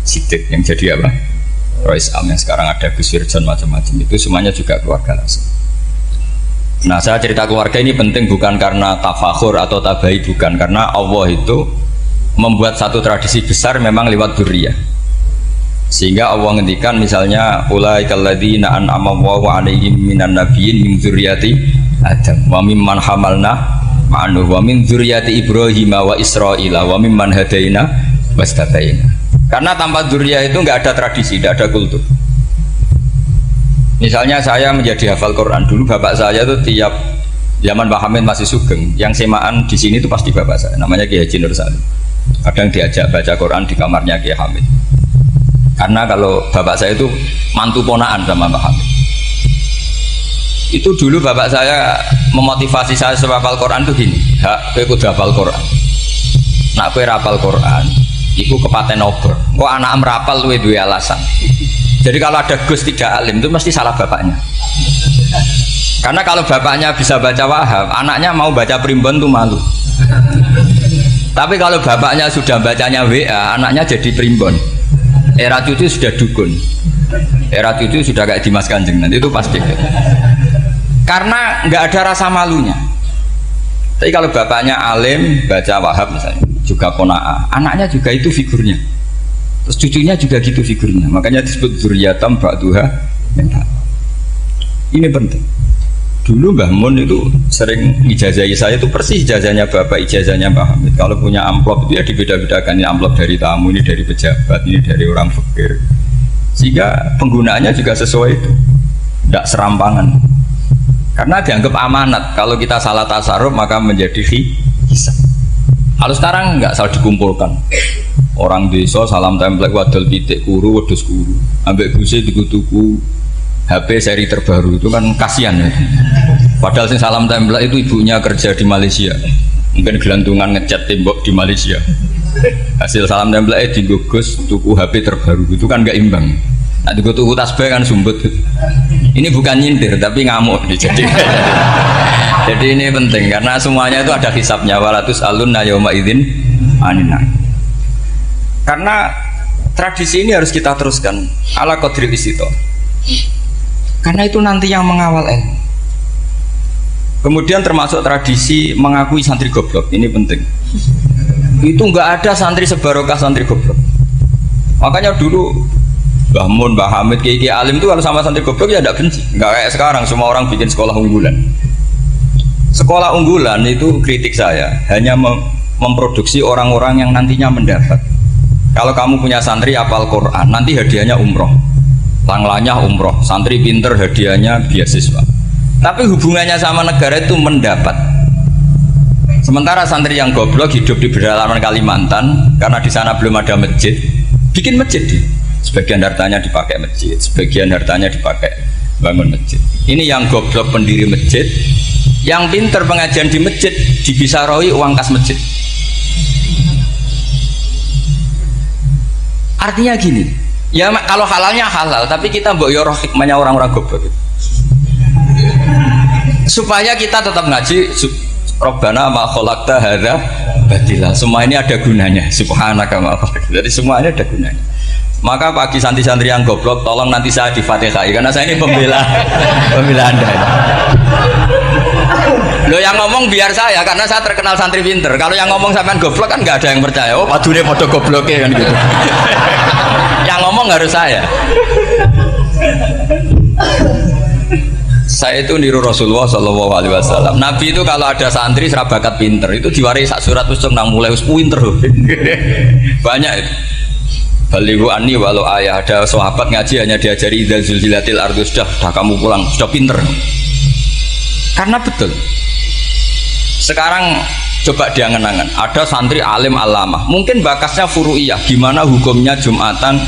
Sidik yang jadi apa? Rois Am yang sekarang ada Gus Wirjon macam-macam, itu semuanya juga keluarga Lasem. Nah, saya cerita keluarga ini penting bukan karena tafakhur atau tabai, bukan, karena Allah itu membuat satu tradisi besar memang lewat dzurriyyah. Sehingga Allah ngendikan misalnya ulaikal ladzina an'ama Allahu 'alaihim minan nabiyyin min dzurriyyati Adam wa mimman hamalna ma'anu wa min dzurriyyati Ibrahim wa Israila wa mimman hadaina wastabaina. Karena tanpa dzurriyyah itu enggak ada tradisi, enggak ada kultur. Misalnya saya menjadi hafal Quran dulu, bapak saya itu tiap zaman Pak Hamid masih sugeng, yang semaan di sini itu pasti bapak saya, namanya Kiai Haji Nur Salim. Kadang diajak baca Quran di kamarnya Kiai Hamid. Karena kalau bapak saya itu mantu ponaan sama Pak Hamid. Itu dulu bapak saya memotivasi saya supaya hafal Quran itu gini, hak kowe kudu hafal Quran. Nak kowe hafal Quran, iku kepaten obor. Kok anak merapal luwe duwe alasan. Jadi kalau ada Gus tidak alim itu mesti salah bapaknya. Karena kalau bapaknya bisa baca Wahab, anaknya mau baca primbon tuh malu. Tapi kalau bapaknya sudah bacanya WA, anaknya jadi primbon. Era cucu sudah dukun. Era cucu sudah kayak Dimas Kanjeng, nanti itu pasti. Karena nggak ada rasa malunya. Tapi kalau bapaknya alim baca Wahab misalnya, juga Qanaah, anaknya juga itu figurnya. Terus cucunya juga gitu figurnya, makanya disebut dzurriyyatam ba'duha min ba'd. Ini penting. Dulu Mbah Mun itu sering ijazahi saya, itu persis ijazahnya bapak, ijazahnya Mbah Hamid. Kalau punya amplop itu ya dibeda-bedakan, ini amplop dari tamu, ini dari pejabat, ini dari orang fakir. Sehingga penggunaannya juga sesuai itu, tidak serampangan. Karena dianggap amanat, kalau kita salah tasarruf maka menjadi hisab. Kalau sekarang enggak, salah dikumpulkan. Orang desa salam template wadol pitik kuru wedhus kuru ambek guse tuku HP seri terbaru, itu kan kasihan ya. Padahal sing salam template itu ibunya kerja di Malaysia, mungkin gelantungan ngecat tembok di Malaysia. Hasil salam template digugus tuku HP terbaru, itu kan enggak imbang. Nah tuku tasbih kan sumbut. Ini bukan nyindir tapi ngamuk jadi. Jadi ini penting karena semuanya itu ada hisabnya, walatus alunna yauma idzin anina. Karena tradisi ini harus kita teruskan ala qadri istito. Karena itu nanti yang mengawal ilmu. Kemudian termasuk tradisi mengakui santri goblok, ini penting. Itu enggak ada santri sebarokah santri goblok. Makanya dulu Mbah Mun, Mbah Hamid, Kiai alim itu kalau sama santri goblok ya tidak benci. Enggak kayak sekarang semua orang bikin sekolah unggulan. Sekolah unggulan itu kritik saya hanya memproduksi orang-orang yang nantinya mendapat. Kalau kamu punya santri hafal Quran, nanti hadiahnya umroh, langlanya umroh, santri pinter hadiahnya beasiswa. Tapi hubungannya sama negara itu mendapat. Sementara santri yang goblok hidup di pedalaman Kalimantan, karena di sana belum ada masjid, bikin masjid. Sebagian hartanya dipakai masjid, sebagian hartanya dipakai bangun masjid. Ini yang goblok pendiri masjid, yang pinter pengajian di masjid dibisaroi uang kas masjid. Artinya gini, ya kalau halalnya halal, tapi kita mbok yo roh hikmahnya orang-orang goblok gitu. Supaya kita tetap ngaji Rabbana ma khalaqta hadza batila. Semua ini ada gunanya. Subhanaka ma khalaqta. Jadi semua ini ada gunanya. Maka bagi santri-santri yang goblok, tolong nanti saya di Fatihah karena saya ini pembela Anda. Lo yang ngomong biar saya, karena saya terkenal santri pinter. Kalau yang ngomong sampean goblok kan nggak ada yang percaya. Oh, padune padha gobloknya kan gitu. Yang ngomong harus saya. Saya itu niru Rasulullah Shallallahu Alaihi Wasallam. Nabi itu kalau ada santri serabakat pinter itu diwarai sak surat usung nang mulai pinter loh. Banyak itu. Balighu anni walau ayah, ada sahabat ngaji hanya diajari idza zulzilatil ardu, sudah kamu pulang, sudah pinter. Karena betul. Sekarang coba diangen-angen, ada santri alim alamah, mungkin bakasnya furu'iyah, gimana hukumnya Jumatan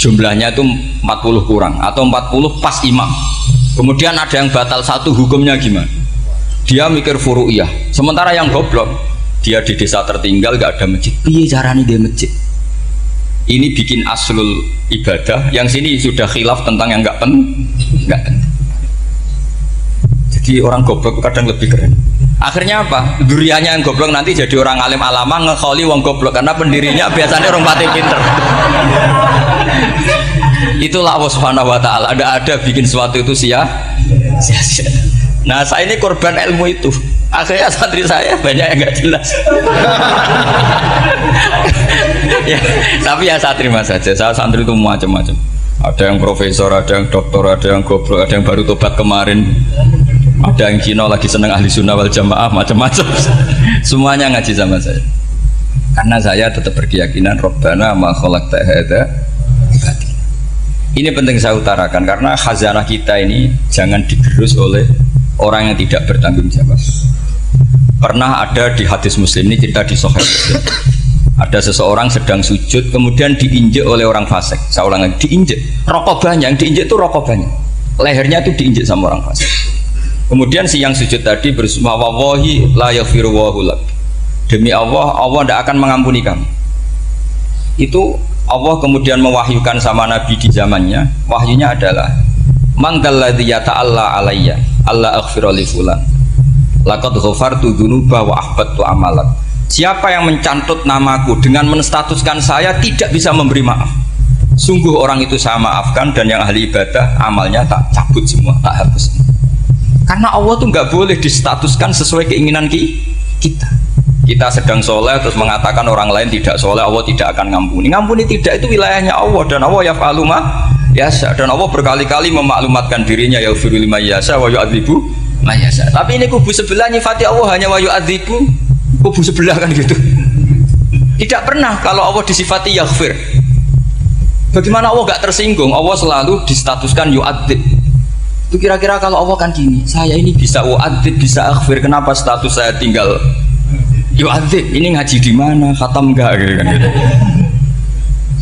jumlahnya itu 40 kurang atau 40 pas imam. Kemudian ada yang batal satu, hukumnya gimana? Dia mikir furu'iyah. Sementara yang goblok, dia di desa tertinggal gak ada masjid. Piye caranya dia masjid? Ini bikin aslul ibadah, yang sini sudah khilaf tentang yang gak penting. Jadi orang goblok kadang lebih keren. Akhirnya apa? Duriannya yang goblok nanti jadi orang alim alama ngekholi wong goblok, karena pendirinya biasanya orang pati pinter. Itulah Allah Subhanahu wa ta'ala. Ada bikin sesuatu itu sia-sia. Nah, saya ini korban ilmu itu. Akhirnya santri saya banyak yang nggak jelas. Ya, tapi ya saya terima saja. Saya santri itu macam-macam. Ada yang profesor, ada yang doktor, ada yang goblok, ada yang baru tobat kemarin, ada yang Cina lagi seneng ahli sunnah wal jamaah, macam-macam. Semuanya ngaji sama saya. Karena saya tetap berkeyakinan Rabbana ma khalaqta hadza batil. Ini penting saya utarakan karena khazanah kita ini jangan digerus oleh orang yang tidak bertanggung jawab. Pernah ada di hadis Muslim, ini cerita di Sahih Muslim. Ada seseorang sedang sujud kemudian diinjek oleh orang fasik. Saya ulang lagi, diinjek. Rokobahnya, yang diinjek itu rokobahnya. Lehernya itu diinjek sama orang fasik. Kemudian si yang sujud tadi bersumpah wallahi la yaghfiru wallahu lak. Demi Allah, Allah tidak akan mengampuni kamu. Itu Allah kemudian mewahyukan sama Nabi di zamannya. Wahyunya adalah mangkalladzi yata'alla alayya alla aghfira li fulan laqad ghafartu dzunuba wa ahbattu amalak. Siapa yang mencantut namaku dengan menstatuskan saya tidak bisa memberi maaf, sungguh orang itu saya maafkan, dan yang ahli ibadah amalnya tak cabut semua, tak hapus semua. Karena Allah tuh nggak boleh distatuskan sesuai keinginan kita. Kita sedang soleh terus mengatakan orang lain tidak soleh, Allah tidak akan ngampuni. Ngampuni tidak, itu wilayahnya Allah, dan Allah yaf'alu ma yasha, dan Allah berkali-kali memaklumatkan dirinya yaghfiru liman yasha wa yu'adzibu man yasha. Tapi ini kubu sebelah nyifati Allah hanya wa yu'adzibu, kubu sebelah kan gitu. Tidak pernah kalau Allah disifati yaghfir. Bagaimana Allah gak tersinggung? Allah selalu distatuskan yu'adzib. Itu kira-kira kalau Allah kan gini, saya ini bisa u'adzib, bisa aghfir, kenapa status saya tinggal yu'adzib? Ini ngaji di mana? Khatam enggak gitu kan gitu.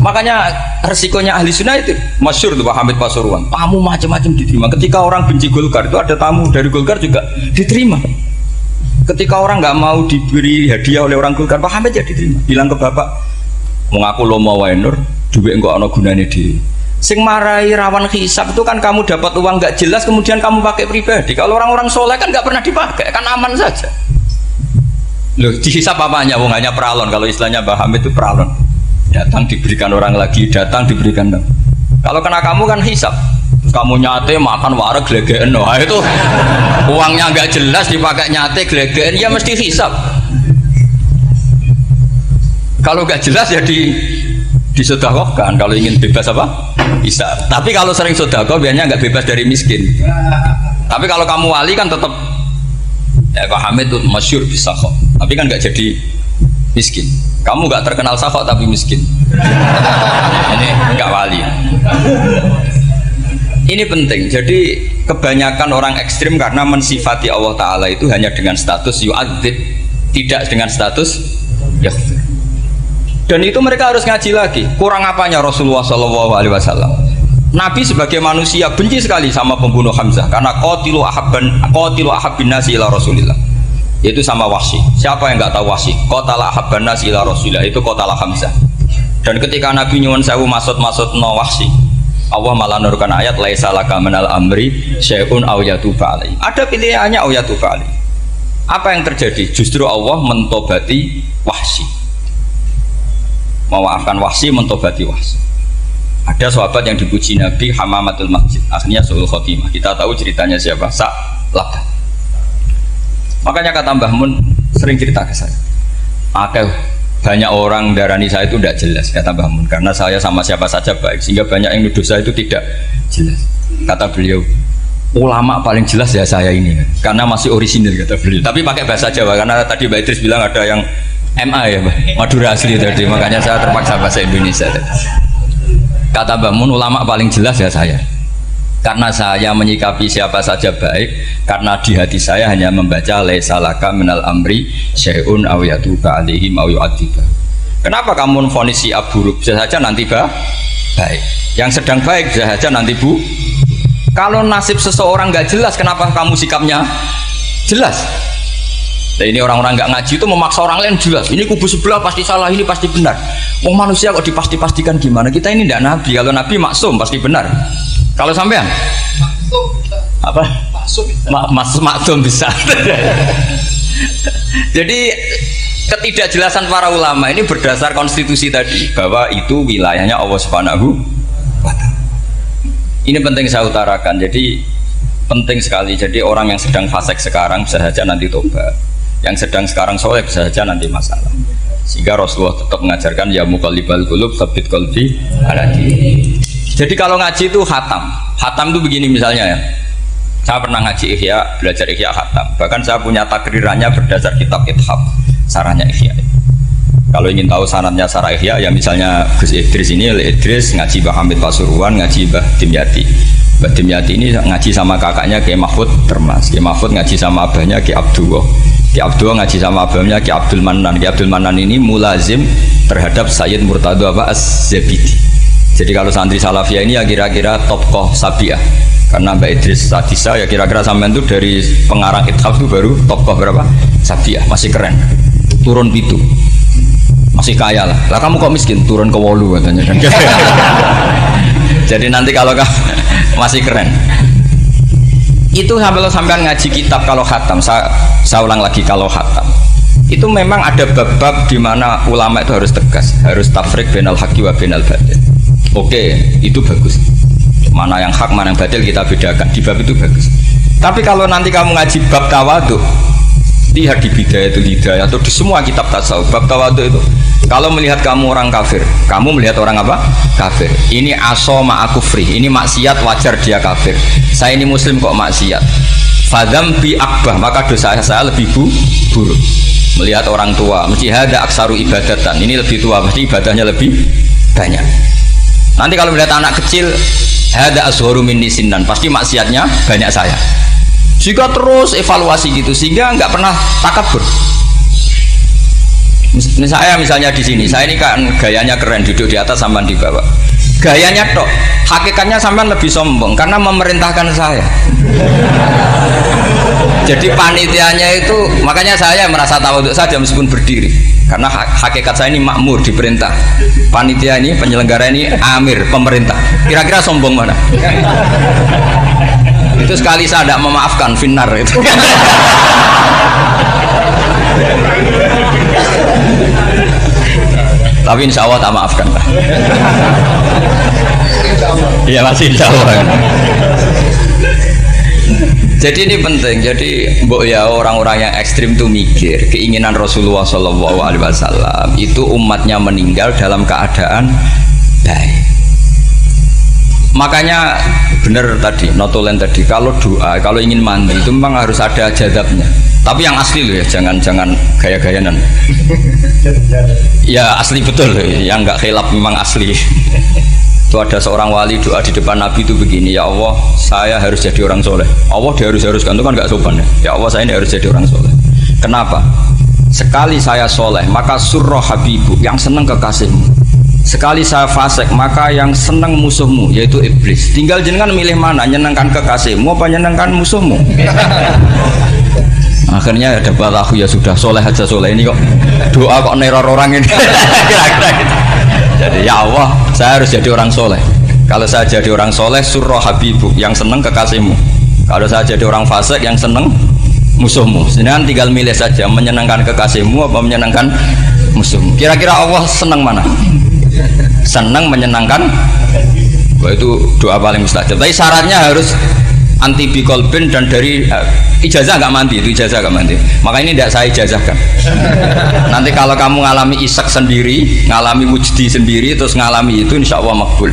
Makanya resikonya ahli sunnah itu masyhur tuh Pak Hamid Pasuruan, tamu macam-macam diterima. Ketika orang benci Golkar itu ada tamu dari Golkar juga diterima. Ketika orang nggak mau diberi hadiah oleh orang Golkar, Pak Hamid ya diterima. Bilang ke bapak, mengaku lo mau wainur, duit enggak ono gunanya di. Sing marai rawan hisab itu kan kamu dapat uang nggak jelas kemudian kamu pakai pribadi. Kalau orang-orang soleh kan nggak pernah dipakai, kan aman saja. Loh, dihisab apanya? Wong hanya peralon. Kalau istilahnya Mbah Hamid itu peralon. Datang diberikan orang lagi, datang diberikan. Kalau kena kamu kan hisab. Terus kamu nyate makan wareg glegeken. Nah, itu uangnya nggak jelas dipakai nyate glegeken, ya mesti hisab. Kalau nggak jelas ya disedekahkan. Kalau ingin bebas apa? Bisa. Tapi kalau sering sedekah biasanya nggak bebas dari miskin. Tapi kalau kamu wali kan tetap ya Pak Hamid itu masyhur bisa kok. Tapi kan nggak jadi miskin. Kamu nggak terkenal sakok tapi miskin. Ini nggak wali. Ini penting. Jadi kebanyakan orang ekstrim karena mensifati Allah Taala itu hanya dengan status yu'adzib, tidak dengan status yaghfir. Dan itu mereka harus ngaji lagi. Kurang apanya Rasulullah SAW? Nabi sebagai manusia benci sekali sama pembunuh Hamzah karena qatilu ahabbin nasi ila Rasulillah. Yaitu sama Wahsy. Siapa yang nggak tahu Wahsy? Qatala ahabban nas ila Rasulillah, itu qatala Hamzah. Dan ketika Nabi nyuwun sewu maksud no Wahsy, Allah malah nurkan ayat laisa laka minal amri syai'un aw yatuba alaihi. Ada pilihannya aw yatuba alaihi. Apa yang terjadi? Justru Allah mentobati Wahsy. Memaafkan Wahsy, mentobati Wahsy. Ada sahabat yang dipuji Nabi Hamamatul Masjid, akhirnya Su'ul Khotimah. Kita tahu ceritanya siapa? Sa'labah. Makanya kata Mbah Mun sering cerita ke saya, banyak orang darani saya itu tidak jelas, kata Mbah Mun, karena saya sama siapa saja baik, sehingga banyak yang nuduh saya itu tidak jelas. Kata beliau, ulama paling jelas ya saya ini, karena masih orisinil, kata beliau. Tapi pakai bahasa Jawa, karena tadi Mbak Idris bilang ada yang MA ya, Mbak, Madura asli tadi, makanya saya terpaksa bahasa Indonesia tadi. Kata Mbah Mun, ulama paling jelas ya saya, karena saya menyikapi siapa saja baik, karena di hati saya hanya membaca laisa laka minal amri syai'un aw yatuba alaihim aw yu'adziba. Kenapa kamu vonis si buruk? Bisa saja nanti baik. Yang sedang baik bisa saja nanti bu. Kalau nasib seseorang nggak jelas, kenapa kamu sikapnya jelas? Nah, ini orang-orang nggak ngaji itu memaksa orang lain jelas. Ini kubu sebelah pasti salah, ini pasti benar. Wong manusia kok dipasti-pastikan gimana? Kita ini tidak nabi. Kalau nabi maksum pasti benar. Kalau sampean apa? Maksum bisa. Jadi ketidakjelasan para ulama ini berdasar konstitusi tadi, bahwa itu wilayahnya Allah Subhanahu wa Ta'ala. Ini penting saya utarakan. Jadi penting sekali. Jadi orang yang sedang fasik sekarang bisa saja nanti tobat. Yang sedang sekarang soleh bisa saja nanti masalah. Sehingga Rasulullah tetap mengajarkan ya muqallibal qulub tsabbit qalbi ala dinik. Jadi kalau ngaji itu hatam itu begini misalnya ya. Saya pernah ngaji Ihya, belajar Ihya hatam. Bahkan saya punya takrirannya berdasar kitab Ithaf, sarahnya Ihya. Kalau ingin tahu sanadnya sarah Ihya, ya misalnya Gus Idris ini, Idris ngaji Mbah Hamid Pasuruan, ngaji Mbah Dimyati. Mbah Dimyati ini ngaji sama kakaknya Kiai Mahfud Termas. Kiai Mahfud ngaji sama abahnya Kiai Abdullah. Kiai Abdullah ngaji sama abahnya Kiai Abdul Manan. Kiai Abdul Manan ini mulazim terhadap Sayyid Murtado Az-Zabidi. Jadi kalau santri Salafiyah ini ya kira-kira tokoh Sabiah, karena Mbak Idris Sadisa ya kira-kira sampean itu dari pengarang Ithaf itu baru tokoh berapa? Sabiah, masih keren, turun pitu, masih kaya lah. Lah kamu kok miskin, turun ke wolu katanya kan. Jadi nanti kalau masih keren. Itu sampean ngaji kitab kalau khatam, saya ulang lagi kalau khatam. Itu memang ada bab-bab di mana ulama itu harus tegas, harus tafriq bainal haqqi wa bainal batil. Oke, itu bagus. Mana yang hak, mana yang batil kita bedakan. Di bab itu bagus. Tapi kalau nanti kamu ngaji bab tawadhu, lihat di Bidayatul Hidayah atau di semua kitab tasawuf, bab tawadhu itu, kalau melihat kamu orang kafir, kamu melihat orang apa? Kafir. Ini aso ma'akufri, ini maksiat wajar dia kafir. Saya ini muslim kok maksiat. Fadam bi akbah, maka dosa saya lebih buruk. Melihat orang tua, mesti ada aksaru ibadatan, ini lebih tua, mesti ibadahnya lebih banyak. Nanti kalau melihat anak kecil, ada ashoru minni sinnan, pasti maksiatnya banyak saya. Jika terus evaluasi gitu, sehingga nggak pernah takabur. Saya misalnya di sini, saya ini kan gayanya keren, duduk di atas sampai di bawah. Gayanya tok, hakikatnya sampai lebih sombong karena memerintahkan saya. Jadi panitianya itu, makanya saya merasa tawadhu saja meskipun berdiri, karena hakikat saya ini makmur, diperintah. Panitia ini, penyelenggara ini amir, pemerintah. Kira-kira sombong mana? Itu sekali saya tidak memaafkan finnar itu. Tapi insya Allah tak maafkan lah. Iya masih insya Allah. Jadi ini penting. Jadi mbok ya orang-orang yang ekstrim itu mikir keinginan Rasulullah SAW itu umatnya meninggal dalam keadaan baik. Makanya benar tadi notulen tadi, kalau doa, kalau ingin mandi itu memang harus ada jadabnya. Tapi yang asli loh ya, jangan gaya-gayanan. Ya asli betul loh, yang nggak khilaf memang asli. Itu ada seorang wali doa di depan Nabi itu begini, ya Allah saya harus jadi orang soleh. Allah diharuskan itu kan nggak sopan ya. Ya Allah saya ini harus jadi orang soleh. Kenapa? Sekali saya soleh maka surroh habibu, yang senang kekasihmu. Sekali saya fasik maka yang senang musuhmu, yaitu iblis. Tinggal jenengan milih mana, nyenangkan kekasihmu apa nyenangkan musuhmu. Akhirnya ada balahu, ya sudah soleh aja, soleh ini kok doa kok neror orang ini. Kira-kira gitu. Jadi ya Allah saya harus jadi orang soleh. Kalau saya jadi orang soleh, surroh habibu, yang senang kekasihmu. Kalau saya jadi orang fasik, yang senang musuhmu. Sedangkan tinggal milih saja, menyenangkan kekasihmu apa menyenangkan musuhmu. Kira-kira Allah senang mana? Senang menyenangkan. Wah, itu doa paling mustajab. Tapi syaratnya harus anti bikolbin dan dari ijazah nggak mandi, itu ijazah nggak mandi. Maka ini tidak saya ijazahkan. Nanti kalau kamu ngalami isak sendiri, ngalami wujdi sendiri, terus ngalami itu insya Allah makbul.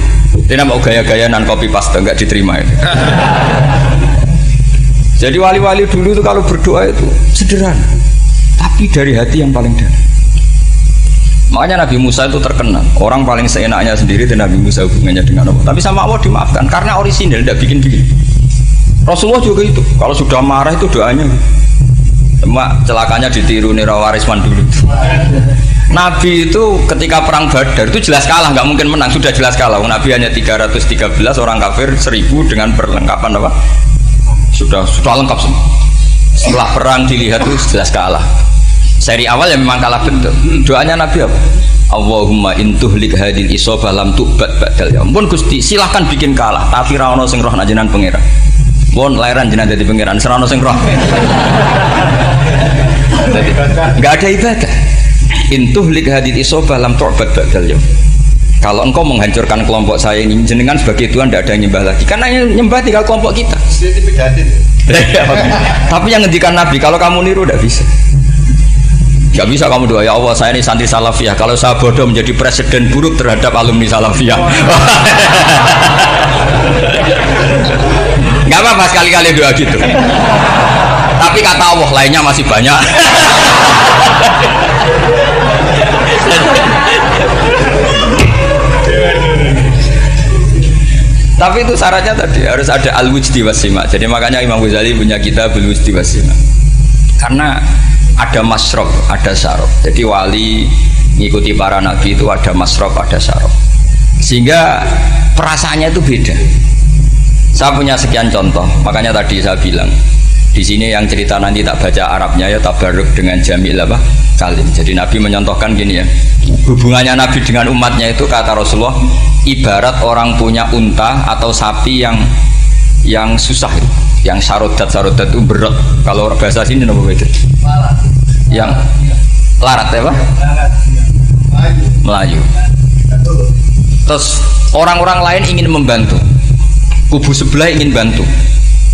Tidak mau gaya-gaya nan copy paste nggak diterima itu. Jadi wali-wali dulu itu kalau berdoa itu sederhana, tapi dari hati yang paling dalam. Makanya Nabi Musa itu terkenal, orang paling seenaknya sendiri dan Nabi Musa hubungannya dengan Allah. Tapi sama Allah dimaafkan karena orisinil, tidak bikin-bikin. Rasulullah juga itu, kalau sudah marah itu doanya. Cuma celakanya ditiru Nira Warisman dulu. Nabi itu ketika perang Badar itu jelas kalah, nggak mungkin menang, sudah jelas kalah. Nabi hanya 313 orang kafir, 1000 dengan perlengkapan apa? Sudah lengkap semua. Setelah perang dilihat itu jelas kalah. Seri awal yang memang kalah bentuk. Doanya Nabi apa? Allahumma intuhlik hadil isobah lam tu'bad ba'dal yaum. Pun Gusti silahkan bikin kalah, tapi ra ono sing roh najenan pangeran. Pun lairan jenengan dadi pangeran, ora ono sing roh. Enggak ada ibadah. Intuhlik hadil isobah lam tu'bad ba'dal yaum. Kalau engkau menghancurkan kelompok saya ini, jenengan sebagai Tuhan tidak ada yang nyembah lagi, karena yang nyembah tinggal kelompok kita. Tapi yang ngendikan Nabi, kalau kamu niru tidak bisa. Gak bisa kamu doa, ya Allah saya ini santri salafiyah, kalau saya bodoh menjadi presiden buruk terhadap alumni salafiyah. Gak apa-apa sekali-kali doa gitu. Tapi kata Allah lainnya masih banyak. Tapi itu syaratnya tadi harus ada al-wujdi wasima. Jadi makanya Imam Ghazali punya kitab al-wujdi wasima. Karena ada masrob, ada syarab. Jadi wali ngikuti para nabi itu ada masrob, ada syarab. Sehingga perasaannya itu beda. Saya punya sekian contoh. Makanya tadi saya bilang di sini yang cerita nanti tak baca Arabnya ya tabarruk dengan jamil apa kalim. Jadi Nabi menyontohkan gini ya. Hubungannya Nabi dengan umatnya itu kata Rasulullah ibarat orang punya unta atau sapi yang susah, yang sarodat itu berat. Kalau bahasa sini apa beda? Yang larat ya Pak? Melayu. Terus orang-orang lain ingin membantu, kubu sebelah ingin bantu,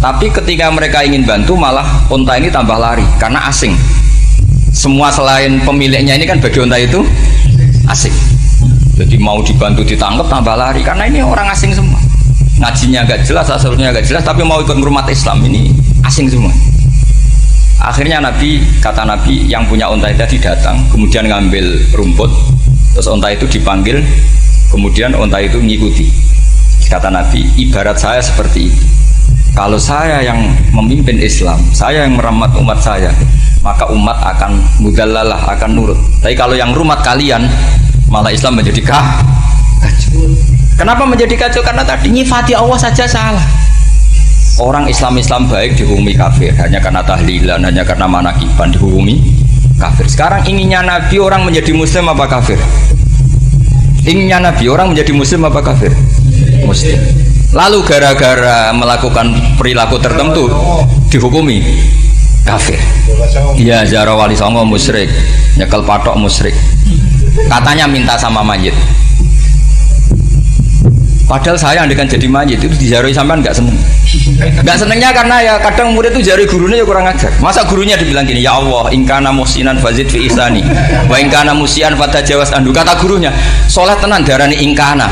tapi ketika mereka ingin bantu malah unta ini tambah lari karena asing. Semua selain pemiliknya ini kan bagi unta itu asing. Jadi mau dibantu ditangkap tambah lari karena ini orang asing semua. Ngajinya agak jelas, asalnya agak jelas, tapi mau ikut ngurumat Islam ini asing semua. Akhirnya kata Nabi yang punya unta itu tadi datang, kemudian ngambil rumput, terus unta itu dipanggil, kemudian unta itu ngikuti. Kata Nabi, ibarat saya seperti itu. Kalau saya yang memimpin Islam, saya yang merawat umat saya, maka umat akan mudallalah, akan nurut. Tapi kalau yang rumat kalian, malah Islam menjadi kacau. Kenapa menjadi kacau? Karena tadi nyifati Allah saja salah. Orang Islam baik dihukumi kafir hanya karena tahlilan, hanya karena manakiban dihukumi kafir. Sekarang inginnya Nabi orang menjadi muslim apa kafir? Inginnya Nabi orang menjadi muslim apa kafir? Muslim. Lalu gara-gara melakukan perilaku tertentu dihukumi kafir. Iya, ziarah wali songo musyrik, nyekel patok musyrik. Katanya minta sama mayit. Padahal saya andekan jadi mayit itu diziarahi sampean nggak seneng. Nggak senengnya karena ya kadang murid itu ziarahi gurunya ya kurang ajar. Masa gurunya dibilang gini, ya Allah, ingkana musinan fazid fi ihsani, wa ingkana musian fatajawas andu. Kata gurunya, soleh tenan darani ingkana.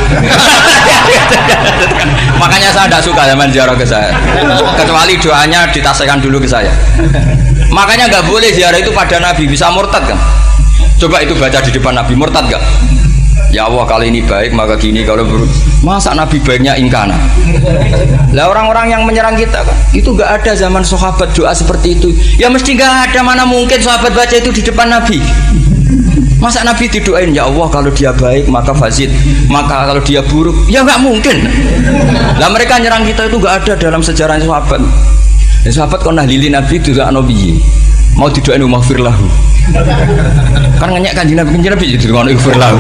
Makanya saya tidak suka zaman ziarah ke saya. Kecuali doanya ditasihkan dulu ke saya. Makanya nggak boleh ziarah itu pada Nabi, bisa murtad kan? Coba itu baca di depan Nabi, murtad gak? Ya Allah kali ini baik maka gini, kalau buruk masa Nabi baiknya ingkana. Lah orang-orang yang menyerang kita kan itu gak ada zaman sahabat doa seperti itu. Ya mesti gak ada, mana mungkin sahabat baca itu di depan Nabi. Masa Nabi didoain ya Allah kalau dia baik maka fazid, maka kalau dia buruk ya gak mungkin. Lah mereka nyerang kita itu gak ada dalam sejarah sahabat. Ya, sahabat kok nahlilin Nabi itu gak nabi mau didoain maghfir lahu. Kan ngenyek kanjeng Nabi itu dengan maghfir lahu.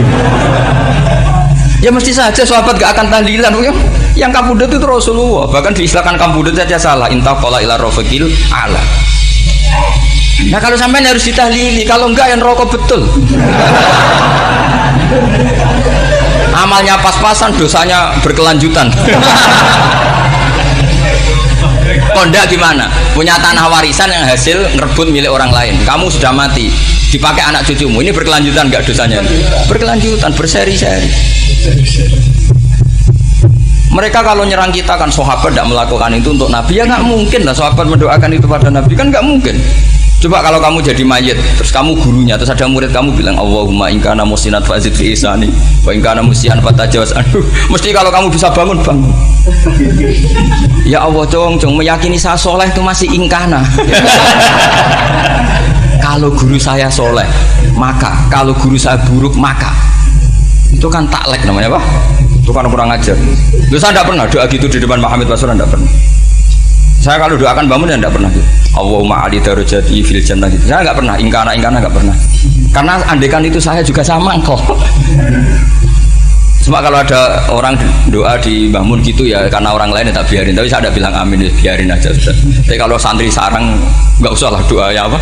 Ya mesti saja sahabat gak akan tahlilan. Yang kabudut itu Rasulullah, bahkan diistilahkan kabudut saja salah. Intaqala ila rafiqil ala. Nah kalau sampai harus ditahlili, kalau enggak yang rokok betul. Amalnya pas-pasan, dosanya berkelanjutan. Kondak gimana? Punya tanah warisan yang hasil ngerebut milik orang lain. Kamu sudah mati, dipakai anak cucumu. Ini berkelanjutan nggak dosanya? Berkelanjutan, berseri-seri. Mereka kalau nyerang kita kan sahabat tidak melakukan itu untuk Nabi, ya nggak mungkin lah sahabat mendoakan itu pada Nabi, kan nggak mungkin. Coba kalau kamu jadi mayit, terus kamu gurunya, terus ada murid kamu bilang Allahumma in kana musinat fazid fi isani wa in kana musian fatajawaz anhu. Mesti kalau kamu bisa bangun. Ya Allah, cong meyakini saya soleh itu masih ingkana. Kalau guru saya soleh, maka kalau guru saya buruk, maka itu kan taklek namanya, Pak. Itu kan kurang ajar. Loh, saya tidak pernah doa gitu di depan Muhammad Rasulullah, tidak pernah. Saya kalau doakan bangun ya tidak pernah gitu. Allahumma ali darajati fil jannah gitu. Saya nggak pernah, ingkana nggak pernah. Karena andekan itu saya juga sama kok. Cuma kalau ada orang doa di bangun gitu ya karena orang lain ya tak biarin. Tapi saya tidak bilang amin, ya biarin aja sudah. Tapi kalau santri sarang nggak usah lah doa ya apa?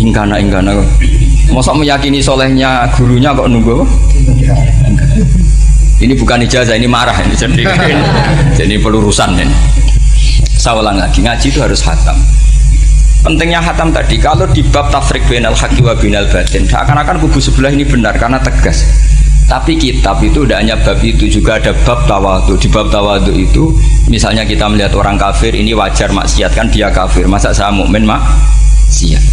Ingkana. Masa meyakini solehnya gurunya kok nunggu apa? Ini bukan ijazah, ini marah ini jadi pelurusan ini. Saya ulang lagi, ngaji itu harus khatam. Pentingnya khatam tadi, kalau di bab tafriq bainal haqqi wa bainal batin, seakan-akan kubu sebelah ini benar karena tegas. Tapi kitab itu tidak hanya bab itu, juga ada bab tawadhu. Di bab tawadhu itu, misalnya kita melihat orang kafir, ini wajar maksiat kan dia kafir. Masa saya mukmin maksiat?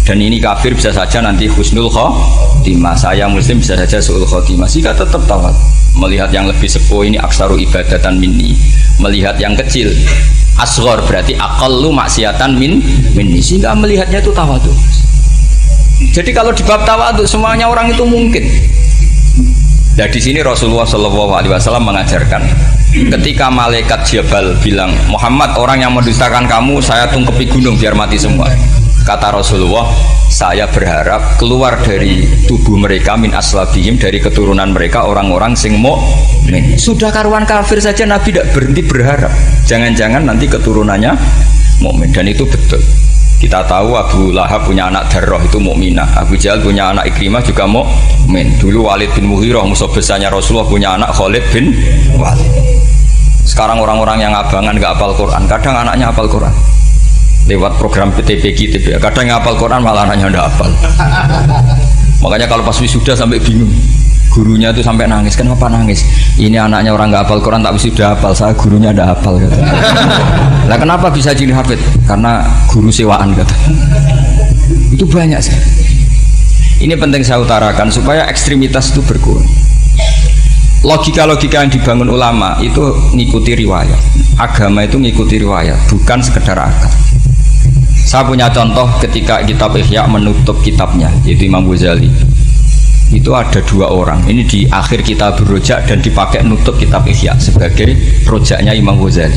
Dan ini kafir bisa saja nanti husnul khotimah, saya muslim bisa saja su'ul khotimah. Jika tetap tawadhu, melihat yang lebih sepuh ini aksaru ibadatan minni, melihat yang kecil asghar berarti aqallu maksiatan minni, sehingga melihatnya itu tawadhu. Jadi kalau di bab tawadhu semuanya orang itu mungkin. Nah di sini Rasulullah SAW mengajarkan, ketika malaikat Jabal bilang Muhammad, orang yang mendustakan kamu saya tungkepi gunung biar mati semua. Kata Rasulullah, saya berharap keluar dari tubuh mereka min aslabihim, dari keturunan mereka orang-orang sing mukmin. Sudah karuan kafir saja Nabi tidak berhenti berharap, jangan-jangan nanti keturunannya mukmin. Dan itu betul. Kita tahu Abu Lahab punya anak Darroh itu mukminah, Abu Jahal punya anak Ikrimah juga mukmin. Dulu Walid bin Mughirah musuh besarnya Rasulullah punya anak Khalid bin Walid. Sekarang orang-orang yang abangan nggak hafal Quran, kadang anaknya hafal Quran lewat program PTPG, kadang ngapal Quran malah anaknya nggak hafal. Makanya kalau pas wisuda sampai bingung, gurunya itu sampai nangis. Kenapa nangis? Ini anaknya orang nggak hafal Quran tak wisuda hafal, saya gurunya nggak hafal kata. Lah kenapa bisa jadi hafid? Karena guru sewaan kata. Itu banyak sih. Ini penting saya utarakan supaya ekstremitas itu berkurang. Logika-logika yang dibangun ulama itu ngikuti riwayat. Agama itu ngikuti riwayat, bukan sekedar akal. Saya punya contoh ketika kitab Ihya menutup kitabnya, yaitu Imam Ghazali. Itu ada dua orang, ini di akhir kitab Rojak dan dipakai nutup kitab Ihya sebagai rojaknya Imam Ghazali.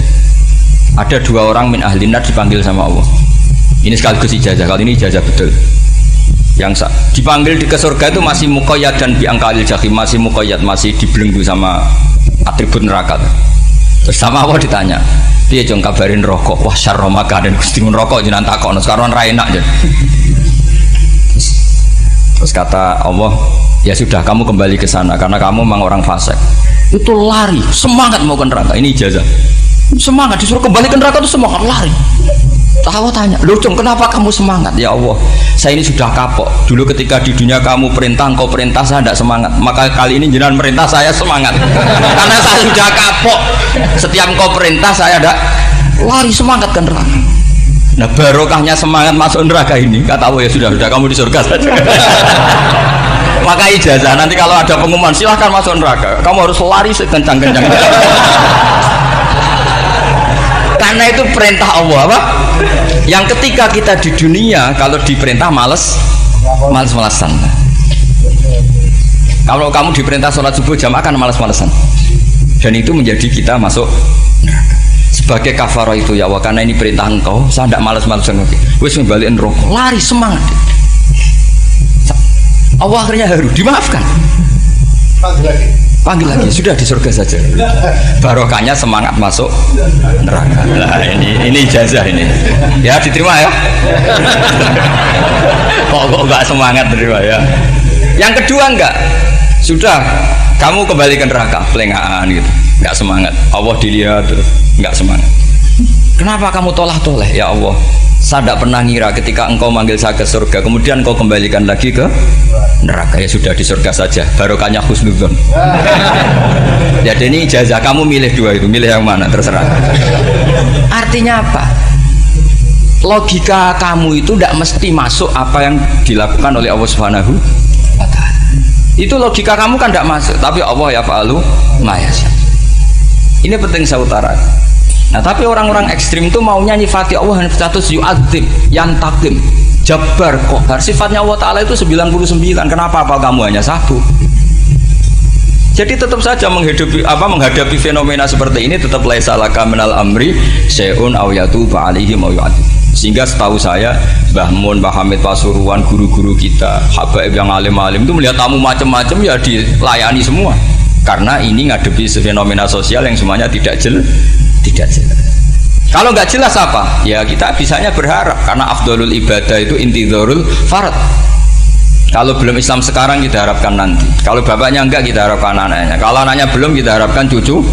Ada dua orang min ahli nar dipanggil sama Allah. Ini sekaligus ijazah, kali ini ijazah betul. Yang dipanggil ke surga itu masih muqayyad dan biangkalil jahim, masih muqayyad, masih dibelenggu sama atribut neraka. Terus sama Allah ditanya, dia jong kabarin rokok, wah syarro makanan kustimun rokok jenang takok, sekarang ra enak aja. Terus kata Allah, ya sudah kamu kembali ke sana karena kamu memang orang fasik. Itu lari, semangat mau ke neraka. Ini ijazah. Semangat disuruh kembali ke neraka itu semangat lari. Allah tanya, loh Jong kenapa kamu semangat? Ya Allah, saya ini sudah kapok. Dulu ketika di dunia kamu perintah, engkau perintah, saya tidak semangat. Maka kali ini jenengan perintah saya semangat. Karena saya sudah kapok. Setiap engkau perintah saya ada lari semangat ke neraka. Nah barokahnya semangat masuk neraka ini, kata Allah, ya sudah kamu di surga saja. Maka ijazah nanti kalau ada pengumuman silahkan masuk neraka, kamu harus lari sekencang-kencangnya. Karena itu perintah Allah apa? Yang ketika kita di dunia kalau diperintah males-malesan. Kalau kamu diperintah sholat subuh jamaah kan males-malesan. Dan itu menjadi kita masuk neraka. Sebagai kafarah itu ya Allah, karena ini perintah engkau, saya tidak males-malesan lagi. Wis ngembaliin rokok, lari semangat. Allah akhirnya haru, dimaafkan. Panggil lagi, sudah di surga saja. Barokahnya semangat masuk neraka. Nah ini ijazah ini. Ya diterima ya. Kok enggak semangat terima ya. Yang kedua enggak. Sudah kamu kembali ke neraka, pelengahan gitu. Enggak semangat. Allah dilihat terus enggak semangat. Kenapa kamu toleh? Ya Allah, saya tidak pernah ngira ketika engkau manggil saya ke surga, kemudian engkau kembalikan lagi ke neraka. Ya sudah, di surga saja, barokahnya husnudzon. Jadi ini ijazah, kamu milih dua itu, milih yang mana terserah. Artinya apa? Logika kamu itu tidak mesti masuk apa yang dilakukan oleh Allah Subhanahu wa Ta'ala. Itu logika kamu kan tidak masuk, tapi Allah yaf'alu ma yasha. Ini penting saya utarakan. Nah, tapi orang-orang ekstrim itu maunya nyifati Allah dengan status yu'adzib, yantakim, jabbar, kohar. Sifatnya Allah Ta'ala itu 99. Kenapa apa kamu hanya satu? Jadi tetap saja menghadapi fenomena seperti ini tetap laisa laka minal amri syai'un aw yatuba alaihim aw yu'adzib. Sehingga setahu saya Mbah Mun, Mbah Hamid Pasuruan, guru-guru kita, habaib yang alim-alim itu melihat tamu macam-macam ya dilayani semua. Karena ini ngadepi fenomena sosial yang semuanya tidak jelas. Kalau nggak jelas apa? Ya kita bisanya berharap, karena afdolul ibadah itu intidharul farad. Kalau belum Islam sekarang kita harapkan nanti. Kalau bapaknya enggak kita harapkan anaknya. Kalau anaknya belum kita harapkan cucunya.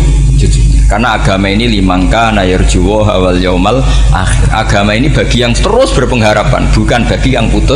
Karena agama ini limangka nayarjuwa awal yaumal akhir. Agama ini bagi yang terus berpengharapan, bukan bagi yang putus